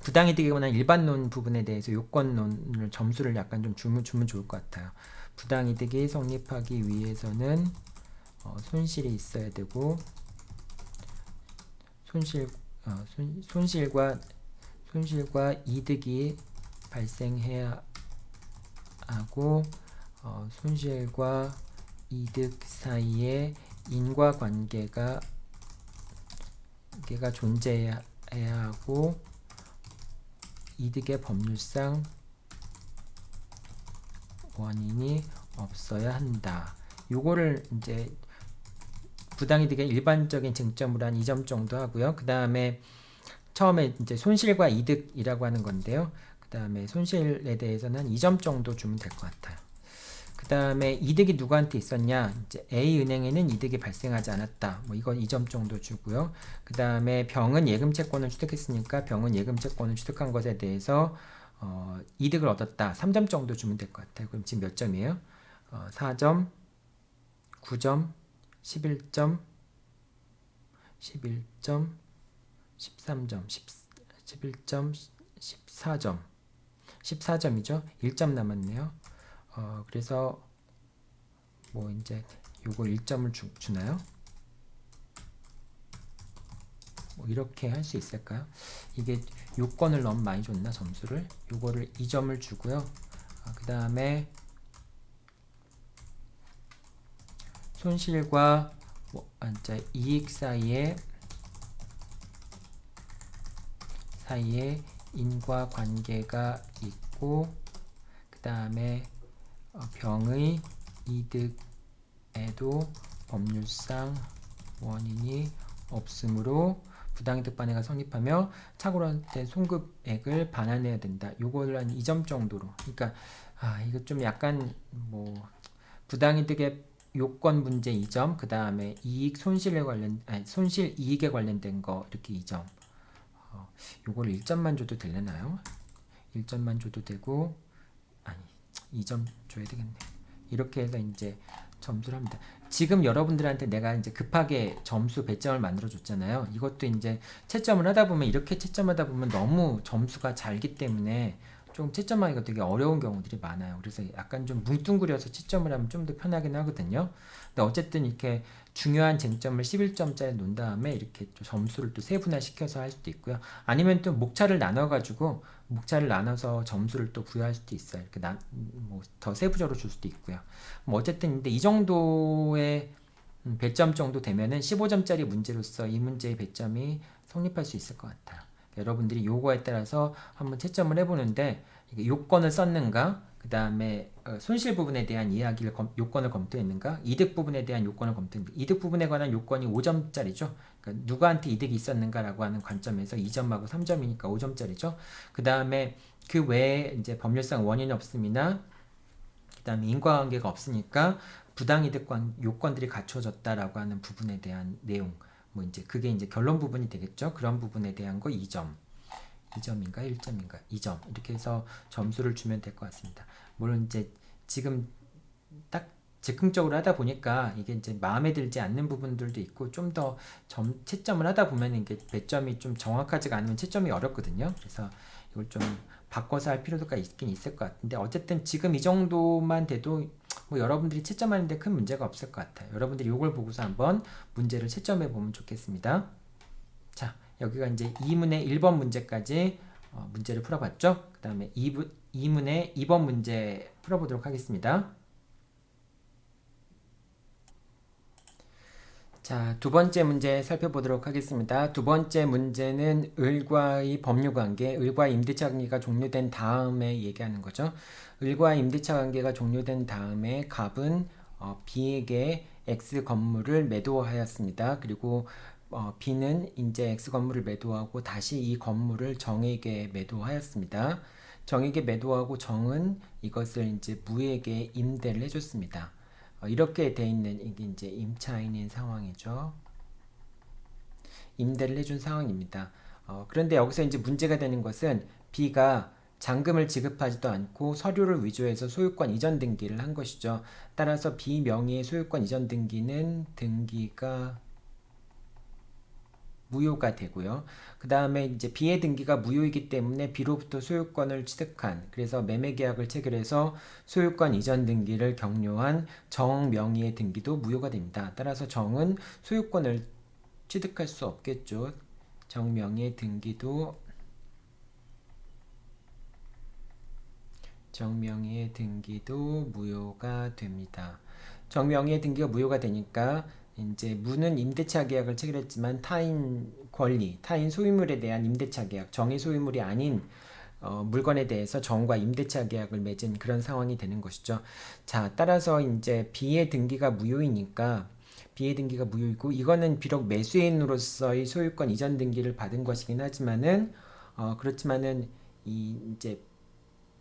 부당이득이거나 일반론 부분에 대해서 요건론을 점수를 약간 좀 주면 좋을 것 같아요. 부당이득이 성립하기 위해서는 손실이 있어야 되고 손실과 이득이 발생해야 하고 손실과 이득 사이에 인과관계가 존재해야 하고 이득의 법률상 원인이 없어야 한다. 요거를 이제 부당이득의 일반적인 쟁점으로 한 2점 정도 하고요. 그 다음에 처음에 이제 손실과 이득이라고 하는 건데요. 그 다음에 손실에 대해서는 한 2점 정도 주면 될 것 같아요. 그 다음에 이득이 누구한테 있었냐? 이제 A은행에는 이득이 발생하지 않았다. 뭐 이건 2점 정도 주고요. 그 다음에 병은 예금 채권을 취득했으니까 병은 예금 채권을 취득한 것에 대해서 이득을 얻었다. 3점 정도 주면 될 것 같아요. 그럼 지금 몇 점이에요? 4점, 9점, 11점, 11점, 13점, 11점, 14점, 14점이죠. 1점 남았네요. 그래서 뭐 이제 요거 1점을 주나요? 뭐 이렇게 할 수 있을까요? 이게 요건을 너무 많이 줬나 점수를? 요거를 2점을 주고요. 그 다음에 손실과 이제 이익 사이에 인과관계가 있고 그 다음에 병의 이득에도 법률상 원인이 없으므로 부당이득 반해가 성립하며 착오한테 송급액을 반환해야 된다. 요거를 한 2점 정도로. 그러니까 이거 좀 약간 뭐 부당이득의 요건 문제 2점, 그 다음에 이익 손실에 손실 이익에 관련된 거 이렇게 2점. 요거를 1점만 줘도 되려나요? 1점만 줘도 되고 2점 줘야 되겠네. 이렇게 해서 이제 점수를 합니다. 지금 여러분들한테 내가 이제 급하게 점수 배점을 만들어 줬잖아요. 이것도 이제 채점을 하다 보면 이렇게 채점하다 보면 너무 점수가 잘기 때문에 좀 채점하기가 되게 어려운 경우들이 많아요. 그래서 약간 좀 뭉뚱그려서 채점을 하면 좀 더 편하긴 하거든요. 근데 어쨌든 이렇게 중요한 쟁점을 11점짜리 놓은 다음에 이렇게 점수를 또 세분화시켜서 할 수도 있고요. 아니면 또 목차를 나눠서 점수를 또 부여할 수도 있어요. 이렇게 더 세부적으로 줄 수도 있고요. 뭐 어쨌든 근데 이 정도의 배점 정도 되면은 15점짜리 문제로서 이 문제의 배점이 성립할 수 있을 것 같아요. 여러분들이 요거에 따라서 한번 채점을 해보는데 요건을 썼는가, 그 다음에 손실 부분에 대한 요건을 검토했는가, 이득 부분에 대한 요건을 검토했는가. 이득 부분에 관한 요건이 5점짜리죠. 그러니까 누구한테 이득이 있었는가라고 하는 관점에서 2점하고 3점이니까 5점짜리죠. 그 다음에 그 외에 이제 법률상 원인 없음이나 그 다음에 인과관계가 없으니까 부당이득 요건들이 갖춰졌다라고 하는 부분에 대한 내용, 뭐 이제 그게 이제 결론 부분이 되겠죠. 그런 부분에 대한 거 2점. 2점인가 1점인가 2점 이렇게 해서 점수를 주면 될 것 같습니다. 물론 이제 지금 딱 즉흥적으로 하다 보니까 이게 이제 마음에 들지 않는 부분들도 있고 좀 더 채점을 하다 보면 이게 배점이 좀 정확하지가 않으면 채점이 어렵거든요. 그래서 이걸 좀 바꿔서 할 필요가 있긴 있을 것 같은데 어쨌든 지금 이 정도만 돼도 뭐 여러분들이 채점하는데 큰 문제가 없을 것 같아요. 여러분들이 이걸 보고서 한번 문제를 채점해 보면 좋겠습니다. 자, 여기가 이제 2문의 1번 문제까지 문제를 풀어봤죠. 그 다음에 2문의 2번 문제 풀어보도록 하겠습니다. 자, 두 번째 문제 살펴보도록 하겠습니다. 두 번째 문제는 을과의 법률관계, 을과 임대차 관계가 종료된 다음에 얘기하는 거죠. 을과 임대차 관계가 종료된 다음에 갑은 B에게 X 건물을 매도하였습니다. 그리고 B는 이제 X 건물을 매도하고 다시 이 건물을 정에게 매도하였습니다. 정에게 매도하고 정은 이것을 이제 무에게 임대를 해줬습니다. 이렇게 돼 있는 이게 이제 임차인인 상황이죠. 임대를 해준 상황입니다. 그런데 여기서 이제 문제가 되는 것은 B가 잔금을 지급하지도 않고 서류를 위조해서 소유권 이전 등기를 한 것이죠. 따라서 B 명의의 소유권 이전 등기는 등기가 무효가 되고요. 그 다음에 이제 B의 등기가 무효이기 때문에 B로부터 소유권을 취득한, 그래서 매매계약을 체결해서 소유권 이전 등기를 격려한 정 명의의 등기도 무효가 됩니다. 따라서 정은 소유권을 취득할 수 없겠죠. 정 명의의 등기도 무효가 됩니다. 정명의의 등기가 무효가 되니까 이제 무는 임대차 계약을 체결했지만 타인 권리, 타인 소유물에 대한 임대차 계약, 정의 소유물이 아닌 물건에 대해서 정과 임대차 계약을 맺은 그런 상황이 되는 것이죠. 자, 따라서 이제 B의 등기가 무효이니까 B의 등기가 무효이고 이거는 비록 매수인으로서의 소유권 이전 등기를 받은 것이긴 하지만은 그렇지만은 이제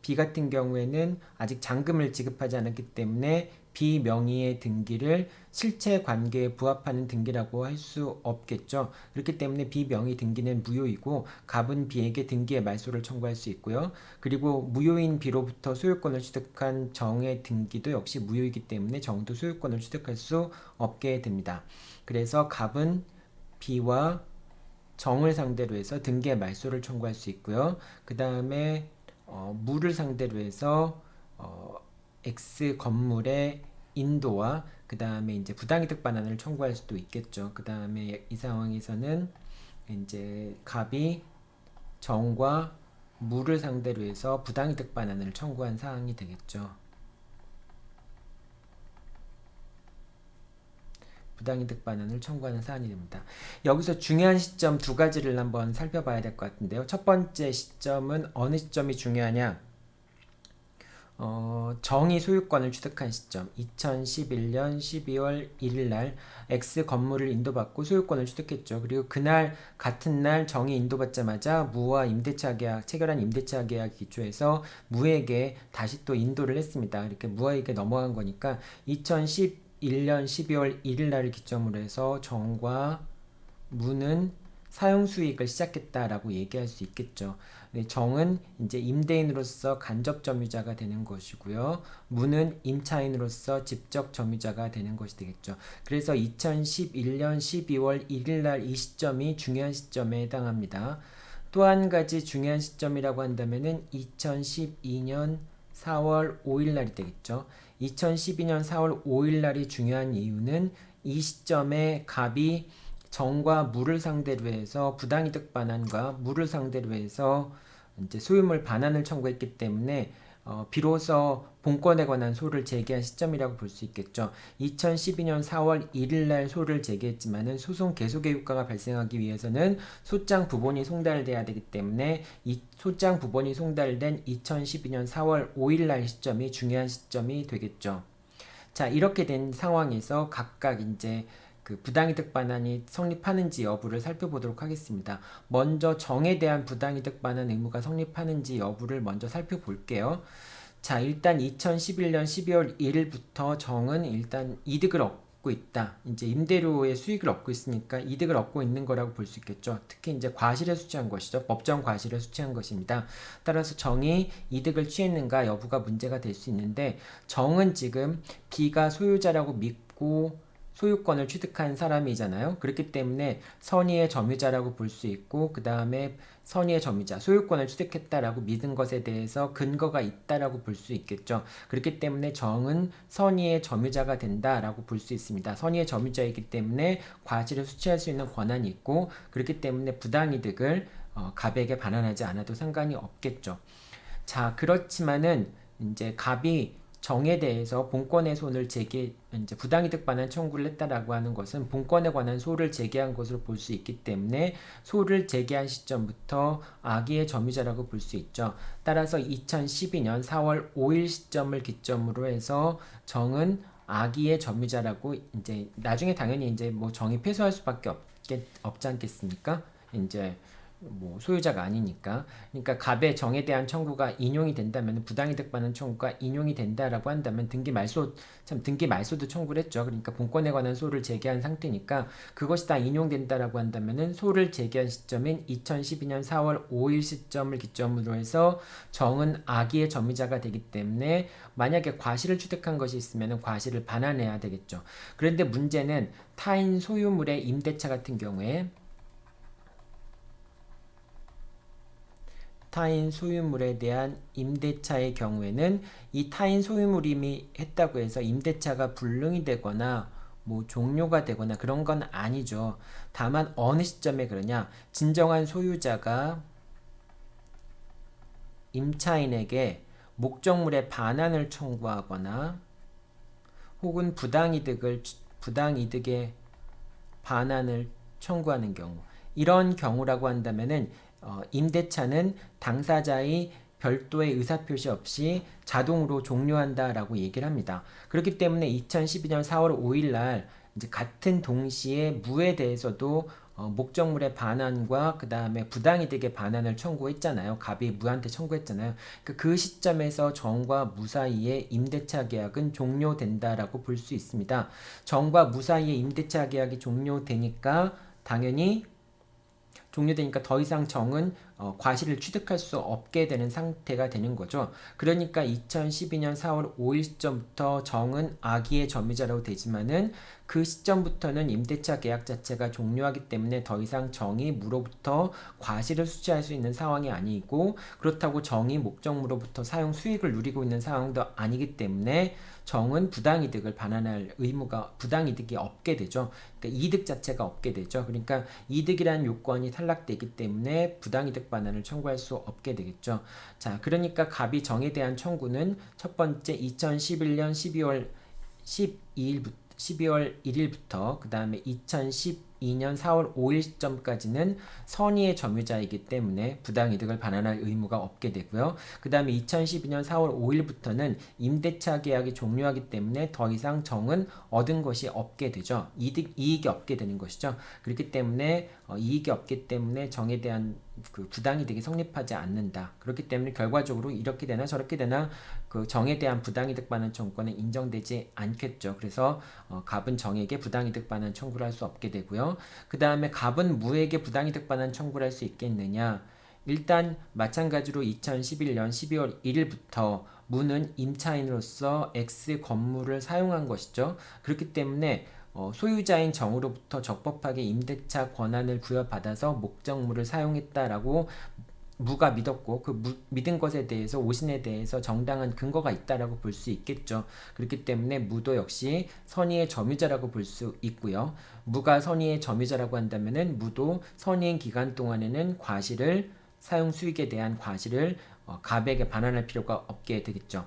B 같은 경우에는 아직 잔금을 지급하지 않았기 때문에 B 명의의 등기를 실체 관계에 부합하는 등기라고 할 수 없겠죠. 그렇기 때문에 B 명의 등기는 무효이고 갑은 B에게 등기의 말소를 청구할 수 있고요. 그리고 무효인 B로부터 소유권을 취득한 정의 등기도 역시 무효이기 때문에 정도 소유권을 취득할 수 없게 됩니다. 그래서 갑은 B와 정을 상대로 해서 등기의 말소를 청구할 수 있고요. 그 다음에 무를 상대로 해서 X 건물의 인도와 그 다음에 이제 부당이득 반환을 청구할 수도 있겠죠. 그 다음에 이 상황에서는 이제 갑이 정과 무를 상대로 해서 부당이득 반환을 청구한 사항이 되겠죠. 부당이득 반환을 청구하는 사안이 됩니다. 여기서 중요한 시점 두 가지를 한번 살펴봐야 될 것 같은데요. 첫 번째 시점은 어느 시점이 중요하냐? 정의 소유권을 취득한 시점 2011년 12월 1일 날 X 건물을 인도받고 소유권을 취득했죠. 그리고 그날 같은 날 정의 인도받자마자 무와 임대차 계약 체결한 임대차 계약 기초에서 무에게 다시 또 인도를 했습니다. 이렇게 무에게 넘어간 거니까 2011년 12월 1일 날을 기점으로 해서 정과 무는 사용 수익을 시작했다라고 얘기할 수 있겠죠. 정은 이제 임대인으로서 간접 점유자가 되는 것이고요. 무는 임차인으로서 직접 점유자가 되는 것이 되겠죠. 그래서 2011년 12월 1일 날 이 시점이 중요한 시점에 해당합니다. 또 한 가지 중요한 시점이라고 한다면은 2012년 4월 5일 날이 되겠죠. 2012년 4월 5일 날이 중요한 이유는 이 시점에 갑이 정과 무를 상대로 해서 부당이득 반환과 무를 상대로 해서 이제 소유물 반환을 청구했기 때문에 비로소 본권에 관한 소를 제기한 시점이라고 볼 수 있겠죠. 2012년 4월 1일 날 소를 제기했지만은 소송 계속의 효과가 발생하기 위해서는 소장 부본이 송달돼야 되기 때문에 이 소장 부본이 송달된 2012년 4월 5일 날 시점이 중요한 시점이 되겠죠. 자, 이렇게 된 상황에서 각각 이제 그 부당이득 반환이 성립하는지 여부를 살펴보도록 하겠습니다. 먼저 정에 대한 부당이득 반환 의무가 성립하는지 여부를 먼저 살펴볼게요. 자, 일단 2011년 12월 1일부터 정은 일단 이득을 얻고 있다. 이제 임대료의 수익을 얻고 있으니까 이득을 얻고 있는 거라고 볼 수 있겠죠. 특히 이제 과실에 수취한 것이죠. 법정 과실에 수취한 것입니다. 따라서 정이 이득을 취했는가 여부가 문제가 될 수 있는데 정은 지금 B가 소유자라고 믿고 소유권을 취득한 사람이잖아요. 그렇기 때문에 선의의 점유자라고 볼 수 있고 그 다음에 선의의 점유자, 소유권을 취득했다라고 믿은 것에 대해서 근거가 있다라고 볼 수 있겠죠. 그렇기 때문에 정은 선의의 점유자가 된다라고 볼 수 있습니다. 선의의 점유자이기 때문에 과실을 수취할 수 있는 권한이 있고 그렇기 때문에 부당이득을 갑에게 반환하지 않아도 상관이 없겠죠. 자, 그렇지만은 이제 갑이 정에 대해서 본권의 손을 이제 부당이득 반환 청구를 했다라고 하는 것은 본권에 관한 소를 제기한 것으로 볼 수 있기 때문에 소를 제기한 시점부터 악의의 점유자라고 볼 수 있죠. 따라서 2012년 4월 5일 시점을 기점으로 해서 정은 악의의 점유자라고 이제 나중에 당연히 이제 뭐 정이 패소할 수밖에 없지 않겠습니까? 이제 뭐 소유자가 아니니까. 그러니까 갑의 정에 대한 청구가 인용이 된다면 부당이득 반환 청구가 인용이 된다라고 한다면 등기 말소도 청구를 했죠. 그러니까 본권에 관한 소를 제기한 상태니까 그것이 다 인용된다라고 한다면은 소를 제기한 시점인 2012년 4월 5일 시점을 기점으로 해서 정은 악의의 점유자가 되기 때문에 만약에 과실을 취득한 것이 있으면 과실을 반환해야 되겠죠. 그런데 문제는 타인 소유물의 임대차 같은 경우에 타인 소유물에 대한 임대차의 경우에는 이 타인 소유물이 했다고 해서 임대차가 불능이 되거나 뭐 종료가 되거나 그런 건 아니죠. 다만 어느 시점에 그러냐? 진정한 소유자가 임차인에게 목적물의 반환을 청구하거나 혹은 부당이득의 반환을 청구하는 경우 이런 경우라고 한다면은 임대차는 당사자의 별도의 의사표시 없이 자동으로 종료한다라고 얘기를 합니다. 그렇기 때문에 2012년 4월 5일 날 이제 같은 동시에 무에 대해서도 목적물의 반환과 그 다음에 부당이득의 반환을 청구했잖아요. 갑이 무한테 청구했잖아요. 그 시점에서 정과 무 사이의 임대차 계약은 종료된다라고 볼 수 있습니다. 정과 무 사이의 임대차 계약이 종료되니까 당연히 종료되니까 더 이상 정은 과실을 취득할 수 없게 되는 상태가 되는 거죠. 그러니까 2012년 4월 5일 시점부터 정은 악의의 점유자라고 되지만은 그 시점부터는 임대차 계약 자체가 종료하기 때문에 더 이상 정이 무로부터 과실을 수취할 수 있는 상황이 아니고, 그렇다고 정이 목적무로부터 사용 수익을 누리고 있는 상황도 아니기 때문에 정은 부당이득을 반환할 의무가, 부당이득이 없게 되죠. 그러니까 이득 자체가 없게 되죠. 그러니까 이득이라는 요건이 탈락되기 때문에 부당이득 반환을 청구할 수 없게 되겠죠. 자, 그러니까 갑이 정에 대한 청구는 첫 번째 2011년 12월 1일부터 그 다음에 2012년 4월 5일 시점까지는 선의의 점유자이기 때문에 부당이득을 반환할 의무가 없게 되고요. 그 다음에 2012년 4월 5일부터는 임대차 계약이 종료하기 때문에 더 이상 정은 얻은 것이 없게 되죠. 이익이 없게 되는 것이죠. 그렇기 때문에 이익이 없기 때문에 정에 대한 그 부당이득이 성립하지 않는다. 그렇기 때문에 결과적으로 이렇게 되나 저렇게 되나 그 정에 대한 부당이득 반환 청구권은 인정되지 않겠죠. 그래서 갑은 정에게 부당이득 반환 청구를 할 수 없게 되고요. 그 다음에 갑은 무에게 부당이득 반환 청구를 할 수 있겠느냐? 일단 마찬가지로 2011년 12월 1일부터 무는 임차인으로서 X 건물을 사용한 것이죠. 그렇기 때문에 소유자인 정으로부터 적법하게 임대차 권한을 부여받아서 목적물을 사용했다라고 무가 믿었고, 그 믿은 것에 대해서, 오신에 대해서 정당한 근거가 있다라고 볼 수 있겠죠. 그렇기 때문에 무도 역시 선의의 점유자라고 볼 수 있고요. 무가 선의의 점유자라고 한다면은 무도 선의인 기간 동안에는 과실을, 사용 수익에 대한 과실을 갑에게 반환할 필요가 없게 되겠죠.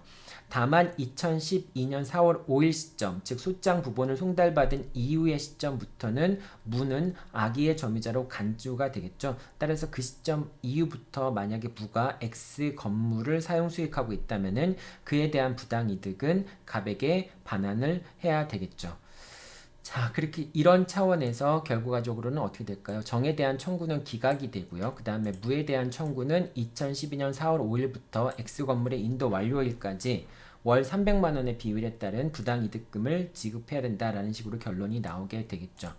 다만 2012년 4월 5일 시점, 즉 소장 부본을 송달받은 이후의 시점부터는 무는 악의의 점유자로 간주가 되겠죠. 따라서 그 시점 이후부터 만약에 무가 X 건물을 사용 수익하고 있다면은 그에 대한 부당이득은 갑에게 반환을 해야 되겠죠. 자, 그렇게 이런 차원에서 결과적으로는 어떻게 될까요? 정에 대한 청구는 기각이 되고요. 그 다음에 무에 대한 청구는 2012년 4월 5일부터 X건물의 인도 완료일까지 월 300만 원의 비율에 따른 부당이득금을 지급해야 된다라는 식으로 결론이 나오게 되겠죠.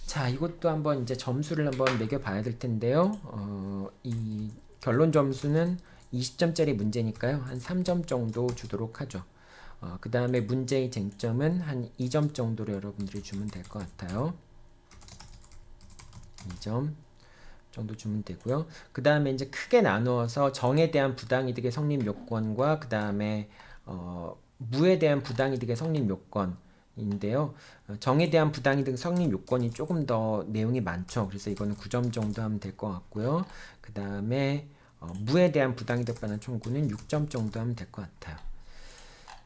자, 이것도 한번 이제 점수를 한번 매겨봐야 될 텐데요. 이 결론 점수는 20점짜리 문제니까요. 한 3점 정도 주도록 하죠. 그 다음에 문제의 쟁점은 한 2점 정도로 여러분들이 주면 될 것 같아요. 2점 정도 주면 되고요. 그 다음에 이제 크게 나누어서 정에 대한 부당이득의 성립 요건과 그 다음에 무에 대한 부당이득의 성립 요건인데요. 정에 대한 부당이득 성립 요건이 조금 더 내용이 많죠. 그래서 이거는 9점 정도 하면 될 것 같고요. 그 다음에 무에 대한 부당이득 반환 청구는 6점 정도 하면 될 것 같아요.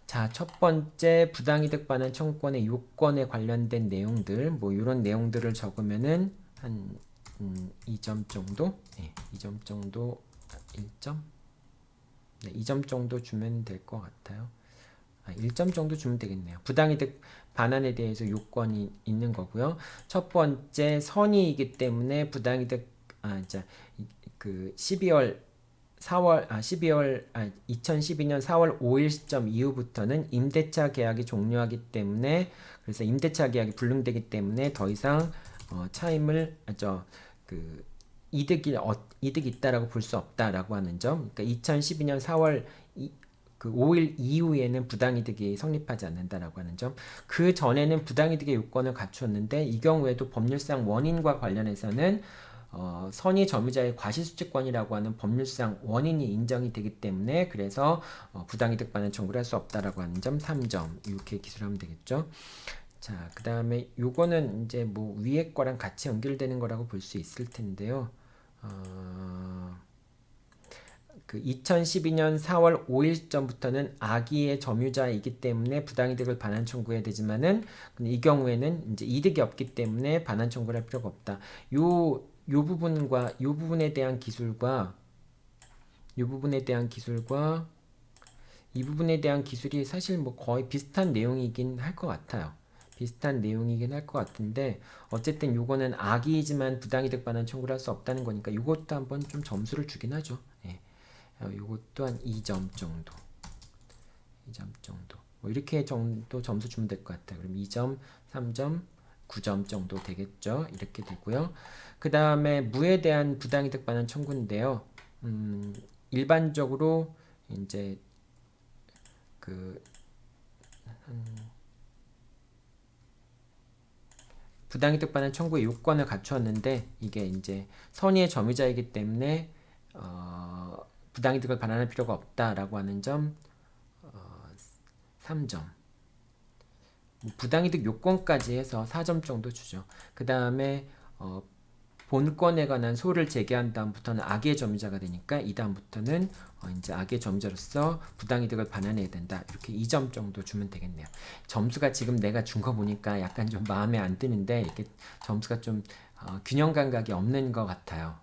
자, 첫 번째 부당이득 반환 청구권의 요건에 관련된 내용들, 뭐 이런 내용들을 적으면은 한 2점 정도, 네, 2점 정도, 1점, 네, 2점 정도 주면 될 것 같아요. 1점 정도 주면 되겠네요. 부당이득 반환에 대해서 요건이 있는 거고요. 첫 번째 선의이기 때문에 부당이득, 자, 그 2012년 4월 5일 시점 이후부터는 임대차 계약이 종료하기 때문에, 그래서 임대차 계약이 불능되기 때문에 더 이상 차임을 그 이득이 있다라고 볼 수 없다라고 하는 점. 그러니까 2012년 4월 그 5일 이후에는 부당이득이 성립하지 않는다라고 하는 점. 그 전에는 부당이득의 요건을 갖추었는데 이 경우에도 법률상 원인과 관련해서는 선의 점유자의 과실수취권이라고 하는 법률상 원인이 인정이 되기 때문에, 그래서 부당이득 반환 청구를 할 수 없다라고 하는 점 3점 이렇게 기술하면 되겠죠. 자, 그 다음에 요거는 이제 뭐 위에 거랑 같이 연결되는 거라고 볼 수 있을 텐데요. 그 2012년 4월 5일 시점부터는 악의의 점유자이기 때문에 부당이득을 반환 청구해야 되지만은 이 경우에는 이제 이득이 없기 때문에 반환 청구를 할 필요가 없다. 요 부분과 요 부분에 대한 기술과 요 부분에 대한 기술과 이 부분에 대한 기술이 사실 뭐 거의 비슷한 내용이긴 할 것 같아요. 비슷한 내용이긴 할 것 같은데, 어쨌든 요거는 악의이지만 부당이득 반환 청구를 할 수 없다는 거니까 요것도 한번 좀 점수를 주긴 하죠. 예. 요것도 한 2점 정도. 2점 정도. 뭐 이렇게 정도 점수 주면 될 것 같아요. 그럼 2점, 3점, 9점 정도 되겠죠. 이렇게 되고요. 그 다음에 무에 대한 부당이득 반환 청구인데요. 일반적으로 이제 그 부당이득 반환 청구의 요건을 갖추었는데 이게 이제 선의의 점유자이기 때문에 부당이득을 반환할 필요가 없다라고 하는 점 3점. 부당이득 요건까지 해서 4점 정도 주죠. 그 다음에 본권에 관한 소를 제기한 다음부터는 악의 점유자가 되니까 이 다음부터는 이제 악의 점유자로서 부당이득을 반환해야 된다. 이렇게 2점 정도 주면 되겠네요. 점수가 지금 내가 준 거 보니까 약간 좀 마음에 안 드는데 이게 점수가 좀 균형 감각이 없는 것 같아요.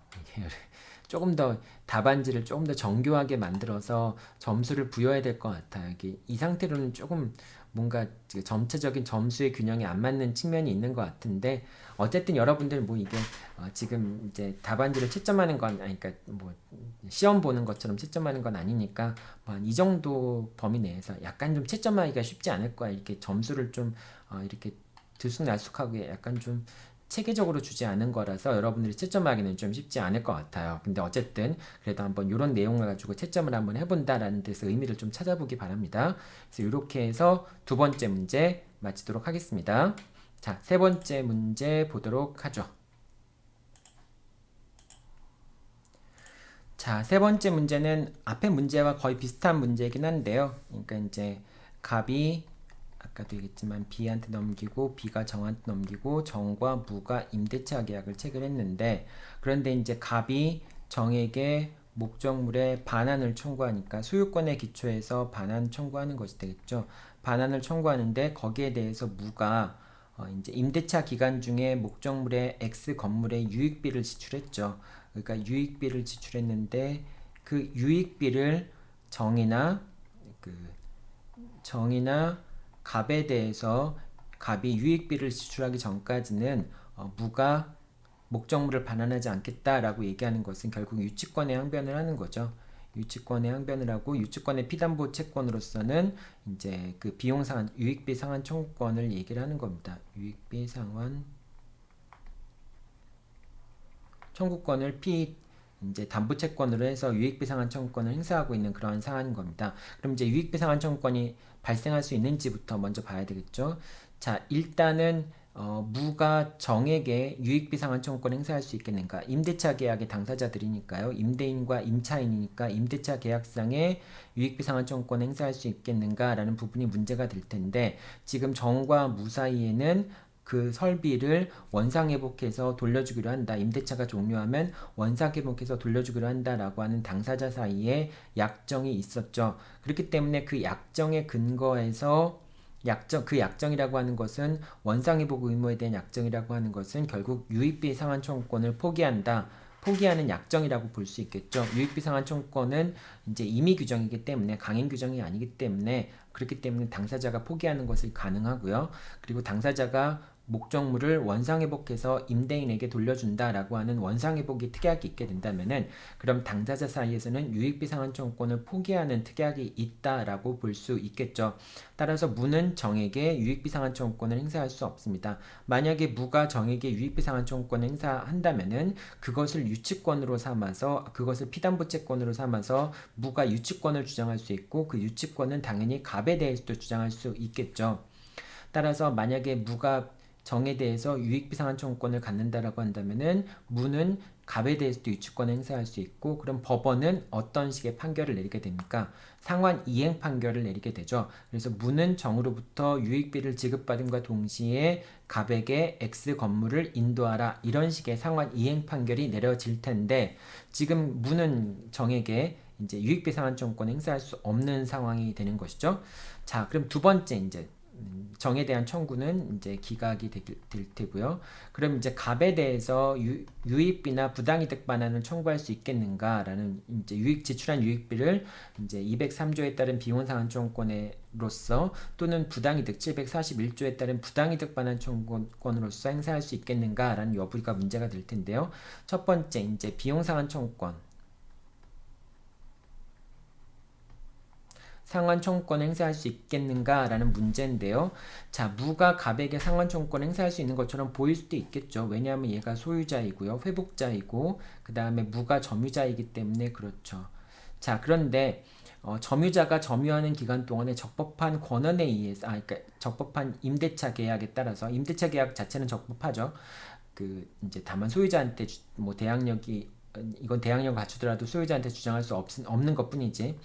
조금 더 답안지를 조금 더 정교하게 만들어서 점수를 부여해야 될 것 같아요. 이게 이 상태로는 조금 뭔가 전체적인 점수의 균형이 안 맞는 측면이 있는 것 같은데 어쨌든 여러분들 뭐 이게 지금 이제 답안지를 채점하는 건 아니 그러니까 뭐 시험 보는 것처럼 채점하는 건 아니니까 뭐 한 이 정도 범위 내에서 약간 좀 채점하기가 쉽지 않을 거야. 이렇게 점수를 좀 이렇게 들쑥날쑥하게 약간 좀 체계적으로 주지 않은 거라서 여러분들이 채점하기는 좀 쉽지 않을 것 같아요. 근데 어쨌든 그래도 한번 이런 내용을 가지고 채점을 한번 해본다라는 데서 의미를 좀 찾아보기 바랍니다. 그래서 이렇게 해서 두 번째 문제 마치도록 하겠습니다. 자, 세 번째 문제 보도록 하죠. 자, 세 번째 문제는 앞에 문제와 거의 비슷한 문제이긴 한데요. 그러니까 이제 갑이 아까도 얘기했지만 B한테 넘기고 B가 정한테 넘기고 정과 무가 임대차 계약을 체결했는데 그런데 이제 갑이 정에게 목적물의 반환을 청구하니까 소유권의 기초에서 반환 청구하는 것이 되겠죠. 반환을 청구하는데 거기에 대해서 무가 이제 임대차 기간 중에 목적물의 X 건물의 유익비를 지출했죠. 그러니까 유익비를 지출했는데 그 유익비를 정이나 그 정이나 갑에 대해서 갑이 유익비를 지출하기 전까지는 무가 목적물을 반환하지 않겠다라고 얘기하는 것은 결국 유치권의 항변을 하는 거죠. 유치권의 항변을 하고 유치권의 피담보 채권으로서는 이제 그 비용 상환, 유익비 상환 청구권을 얘기를 하는 겁니다. 유익비 상환 청구권을 이제 담보 채권으로 해서 유익비 상환 청구권을 행사하고 있는 그러한 상황인 겁니다. 그럼 이제 유익비 상환 청구권이 발생할 수 있는지부터 먼저 봐야 되겠죠. 자, 일단은 무가 정에게 유익비 상환 청구권 행사할 수 있겠는가? 임대차 계약의 당사자들이니까요. 임대인과 임차인이니까 임대차 계약상의 유익비 상환 청구권 행사할 수 있겠는가라는 부분이 문제가 될 텐데 지금 정과 무 사이에는 그 설비를 원상회복해서 돌려주기로 한다. 임대차가 종료하면 원상회복해서 돌려주기로 한다라고 하는 당사자 사이에 약정이 있었죠. 그렇기 때문에 그 약정에 근거해서 그 약정이라고 하는 것은 원상회복 의무에 대한 약정이라고 하는 것은 결국 유익비 상환 청구권을 포기하는 약정이라고 볼 수 있겠죠. 유익비 상환 청구권은 이제 임의 규정이기 때문에 강행 규정이 아니기 때문에 그렇기 때문에 당사자가 포기하는 것이 가능하고요. 그리고 당사자가 목적물을 원상회복해서 임대인에게 돌려준다라고 하는 원상회복이 특약이 있게 된다면은 그럼 당사자 사이에서는 유익비 상환 청구권을 포기하는 특약이 있다라고 볼 수 있겠죠. 따라서 무는 정에게 유익비 상환 청구권을 행사할 수 없습니다. 만약에 무가 정에게 유익비 상환 청구권을 행사한다면은 그것을 유치권으로 삼아서 그것을 피담보 채권으로 삼아서 무가 유치권을 주장할 수 있고 그 유치권은 당연히 갑에 대해서도 주장할 수 있겠죠. 따라서 만약에 무가 정에 대해서 유익비 상환 청구권을 갖는다라고 한다면은 무는 갑에 대해서도 유치권을 행사할 수 있고 그럼 법원은 어떤 식의 판결을 내리게 됩니까? 상환 이행 판결을 내리게 되죠. 그래서 무는 정으로부터 유익비를 지급받음과 동시에 갑에게 X 건물을 인도하라 이런 식의 상환 이행 판결이 내려질 텐데 지금 무는 정에게 이제 유익비 상환 청구권 행사할 수 없는 상황이 되는 것이죠. 자, 그럼 두 번째 이제 정에 대한 청구는 이제 기각이 될 테고요. 그럼 이제 갑에 대해서 유익비나 부당이득 반환을 청구할 수 있겠는가라는 이제 지출한 유익비를 이제 203조에 따른 비용 상환 청구권으로서 또는 부당이득 741조에 따른 부당이득 반환 청구권으로서 행사할 수 있겠는가라는 여부가 문제가 될 텐데요. 첫 번째 이제 비용 상환 청구권 상환 청구권 행사할 수 있겠는가라는 문제인데요. 자, 무가 갑에게 상환 청구권 행사할 수 있는 것처럼 보일 수도 있겠죠. 왜냐하면 얘가 소유자이고요. 회복자이고 그 다음에 무가 점유자이기 때문에 그렇죠. 자, 그런데 점유자가 점유하는 기간 동안에 적법한 권한에 의해서, 그러니까 적법한 임대차 계약에 따라서 임대차 계약 자체는 적법하죠. 그 이제 다만 소유자한테 뭐 대항력이 이건 대항력을 갖추더라도 소유자한테 주장할 수 없는 것뿐이지.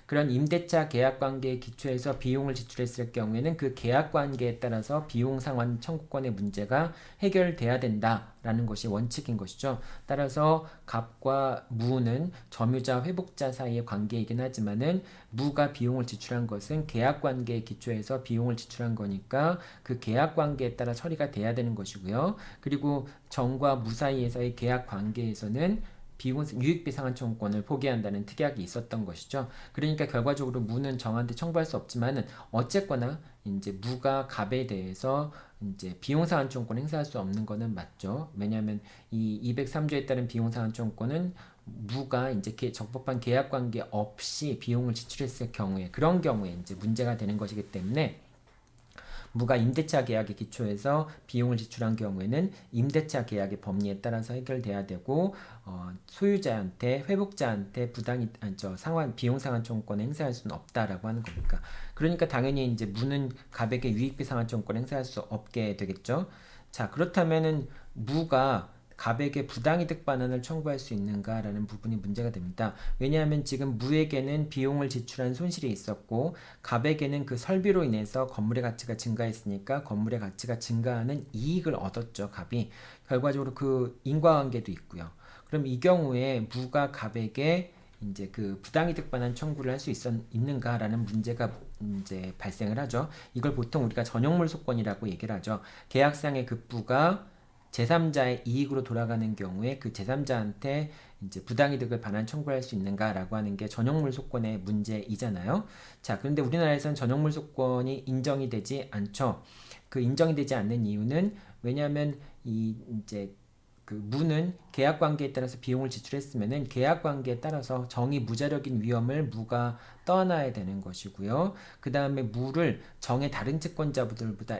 그런 임대차 계약 관계에 기초해서 비용을 지출했을 경우에는 그 계약 관계에 따라서 비용 상환 청구권의 문제가 해결돼야 된다라는 것이 원칙인 것이죠. 따라서 갑과 무는 점유자 회복자 사이의 관계이긴 하지만은 무가 비용을 지출한 것은 계약 관계에 기초해서 비용을 지출한 거니까 그 계약 관계에 따라 처리가 돼야 되는 것이고요. 그리고 정과 무 사이에서의 계약 관계에서는 비용 유익비 상환 청구권을 포기한다는 특약이 있었던 것이죠. 그러니까 결과적으로 무는 정한테 청구할 수 없지만은 어쨌거나 이제 무가 갑에 대해서 이제 비용 상환 청구권 행사할 수 없는 거는 맞죠. 왜냐하면 이 203조에 따른 비용 상환 청구권은 무가 이제 적법한 계약 관계 없이 비용을 지출했을 경우에 그런 경우에 이제 문제가 되는 것이기 때문에 무가 임대차 계약에 기초해서 비용을 지출한 경우에는 임대차 계약의 법리에 따라서 해결돼야 되고 소유자한테 회복자한테 비용 상환 청구권을 행사할 수는 없다라고 하는 겁니까? 그러니까 당연히 이제 무는 갑에게 유익비 상환 청구권을 행사할 수 없게 되겠죠. 자, 그렇다면은 무가 갑에게 부당이득 반환을 청구할 수 있는가라는 부분이 문제가 됩니다. 왜냐하면 지금 무에게는 비용을 지출한 손실이 있었고 갑에게는 그 설비로 인해서 건물의 가치가 증가했으니까 건물의 가치가 증가하는 이익을 얻었죠. 갑이. 결과적으로 그 인과관계도 있고요. 그럼 이 경우에 무가 갑에게 이제 그 부당이득 반환 청구를 할 수 있는가라는 문제가 이제 발생을 하죠. 이걸 보통 우리가 전용물 소권이라고 얘기를 하죠. 계약상의 급부가 제3자의 이익으로 돌아가는 경우에 그 제3자한테 이제 부당이득을 반환 청구할 수 있는가라고 하는 게 전용물 소권의 문제이잖아요. 자, 그런데 우리나라에서는 전용물 소권이 인정이 되지 않죠. 그 인정이 되지 않는 이유는 왜냐하면 이제 그 무는 계약 관계에 따라서 비용을 지출했으면은 계약 관계에 따라서 정의 무자력인 위험을 무가 떠안아야 되는 것이고요. 그 다음에 무를 정의 다른 채권자들보다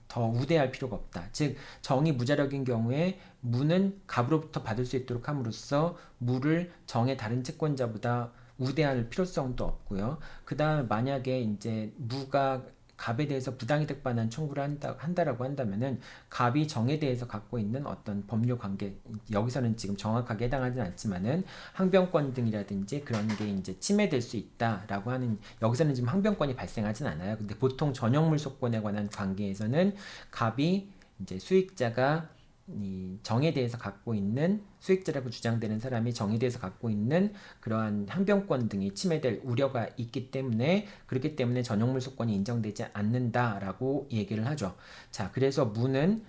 더 우대할 필요가 없다. 즉 정이 무자력인 경우에 무는 갑으로부터 받을 수 있도록 함으로써 무를 정의 다른 채권자보다 우대할 필요성도 없고요. 그 다음에 만약에 이제 무가 갑에 대해서 부당이득 반환 청구를 한다라고 한다면은 갑이 정에 대해서 갖고 있는 어떤 법률 관계 여기서는 지금 정확하게 해당하지는 않지만은 항변권 등이라든지 그런 게 이제 침해될 수 있다라고 하는 여기서는 지금 항변권이 발생하진 않아요. 근데 보통 전용물 소권에 관한 관계에서는 갑이 이제 수익자가 이 정에 대해서 갖고 있는 수익자라고 주장되는 사람이 정에 대해서 갖고 있는 그러한 항변권 등이 침해될 우려가 있기 때문에 그렇기 때문에 전용물 소권이 인정되지 않는다라고 얘기를 하죠. 자, 그래서 무는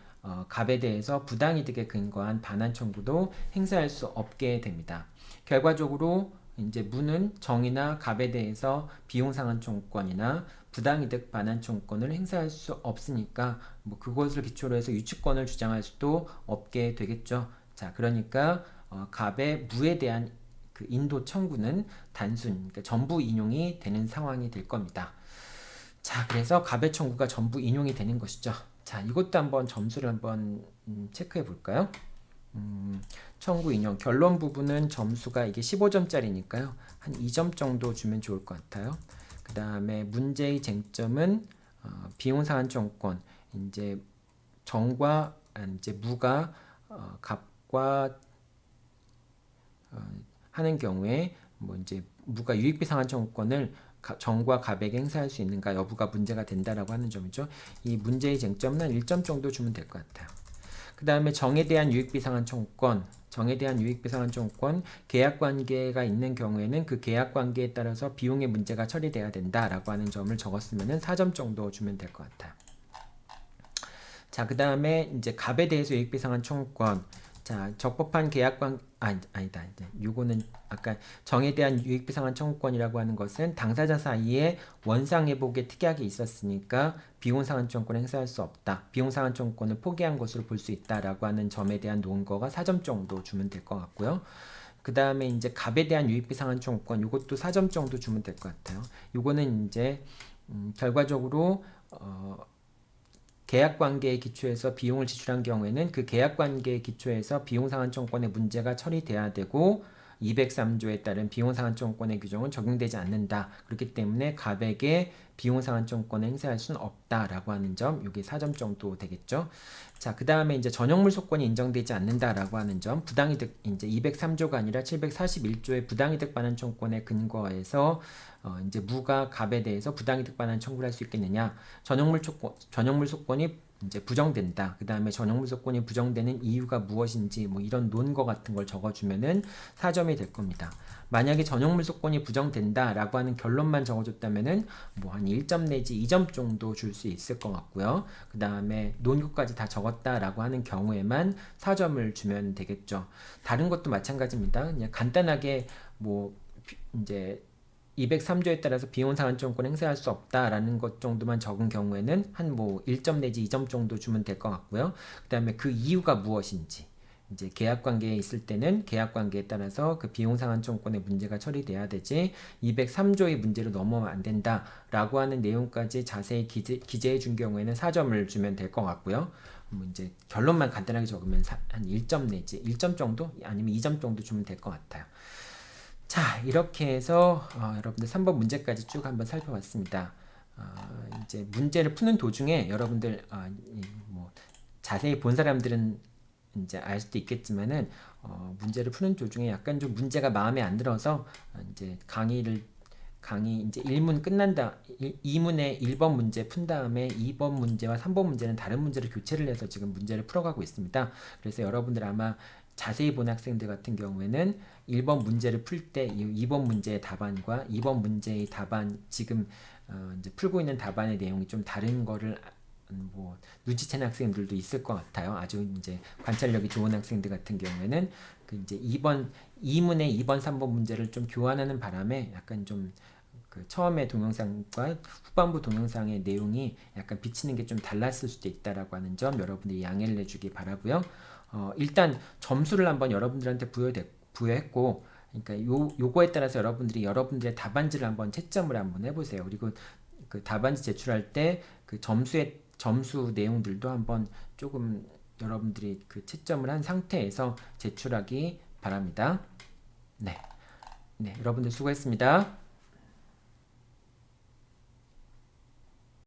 갑에 대해서 부당이득에 근거한 반환 청구도 행사할 수 없게 됩니다. 결과적으로 이제 무는 정이나 갑에 대해서 비용 상환 청구권이나 부당이득 반환 청구권을 행사할 수 없으니까 뭐 그것을 기초로 해서 유치권을 주장할 수도 없게 되겠죠. 자, 그러니까 갑의 무에 대한 그 인도 청구는 그러니까 전부 인용이 되는 상황이 될 겁니다. 자, 그래서 갑의 청구가 전부 인용이 되는 것이죠. 자, 이것도 한번 점수를 한번 체크해 볼까요? 청구 인용 결론 부분은 점수가 이게 15점짜리니까요. 한 2점 정도 주면 좋을 것 같아요. 그 다음에 문제의 쟁점은 비용 상환 청구권 이제 정과 이제 무가 갑과 하는 경우에 뭐 이제 무가 유익비 상환 청구권을 정과 갑에게 행사할 수 있는가 여부가 문제가 된다라고 하는 점이죠. 이 문제의 쟁점은 한 1점 정도 주면 될 것 같아요. 그 다음에 정에 대한 유익비 상환 청구권 계약 관계가 있는 경우에는 그 계약 관계에 따라서 비용의 문제가 처리돼야 된다라고 하는 점을 적었으면 4점 정도 주면 될 것 같아요. 자, 그 다음에 이제 갑에 대해서 유익비 상환 청구권. 자, 적법한 계약관 아니다. 요거는 아까 정에 대한 유익비 상환 청구권이라고 하는 것은 당사자 사이에 원상 회복의 특약이 있었으니까 비용 상환 청구권을 행사할 수 없다. 비용 상환 청구권을 포기한 것으로 볼 수 있다라고 하는 점에 대한 논거가 4점 정도 주면 될 것 같고요. 그 다음에 이제 갑에 대한 유익비 상환 청구권 요것도 4점 정도 주면 될 것 같아요. 요거는 이제 결과적으로 계약 관계에 기초해서 비용을 지출한 경우에는 그 계약 관계에 기초해서 비용 상환 청구권의 문제가 처리돼야 되고 203조에 따른 비용상한증권의 규정은 적용되지 않는다. 그렇기 때문에 갑에게 비용상한증권을 행사할 수는 없다라고 하는 점, 이게 4점 정도 되겠죠. 자, 그 다음에 이제 전용물 소권이 인정되지 않는다라고 하는 점, 부당이득 이제 203조가 아니라 741조의 부당이득 반환 청구권에 근거해서 이제 무가 갑에 대해서 부당이득 반환 청구를 할 수 있겠느냐? 전용물 소권이 이제 부정된다. 그 다음에 전용물 소권이 부정되는 이유가 무엇인지 뭐 이런 논거 같은 걸 적어주면은 4점이 될 겁니다. 만약에 전용물 소권이 부정된다라고 하는 결론만 적어줬다면은 뭐 한 1점 내지 2점 정도 줄 수 있을 것 같고요. 그 다음에 논거까지 다 적었다라고 하는 경우에만 4점을 주면 되겠죠. 다른 것도 마찬가지입니다. 그냥 간단하게 뭐 이제 203조에 따라서 비혼상한증권 행사할 수 없다라는 것 정도만 적은 경우에는 한 뭐 1점 내지 2점 정도 주면 될 것 같고요. 그 다음에 그 이유가 무엇인지 이제 계약관계에 있을 때는 계약관계에 따라서 그 비용상한증권의 문제가 처리돼야 되지 203조의 문제로 넘어가면 안 된다라고 하는 내용까지 자세히 기재해 준 경우에는 4점을 주면 될 것 같고요. 뭐 이제 결론만 간단하게 적으면 한 1점 내지 1점 정도 아니면 2점 정도 주면 될 것 같아요. 자, 이렇게 해서 여러분들 3번 문제까지 쭉 한번 살펴봤습니다. 이제 문제를 푸는 도중에 여러분들 뭐 자세히 본 사람들은 이제 알 수도 있겠지만은 문제를 푸는 도중에 약간 좀 문제가 마음에 안 들어서 이제 강의 이제 1문 끝난다 2문의 1번 문제 푼 다음에 2번 문제와 3번 문제는 다른 문제를 교체를 해서 지금 문제를 풀어가고 있습니다. 그래서 여러분들 아마 자세히 본 학생들 같은 경우에는 1번 문제를 풀 때 2번 문제의 답안과 2번 문제의 답안 지금 이제 풀고 있는 답안의 내용이 좀 다른 거를 뭐 눈치채는 학생들도 있을 것 같아요. 아주 이제 관찰력이 좋은 학생들 같은 경우에는 그 이제 2문의 2번, 3번 문제를 좀 교환하는 바람에 약간 좀 그 처음에 동영상과 후반부 동영상의 내용이 약간 비치는 게 좀 달랐을 수도 있다라고 하는 점 여러분들이 양해를 내주기 바라고요. 일단 점수를 한번 여러분들한테 부여했고, 그러니까 요거에 따라서 여러분들이 여러분들의 답안지를 한번 채점을 한번 해보세요. 그리고 그 답안지 제출할 때 그 점수 내용들도 한번 조금 여러분들이 그 채점을 한 상태에서 제출하기 바랍니다. 네, 여러분들 수고했습니다.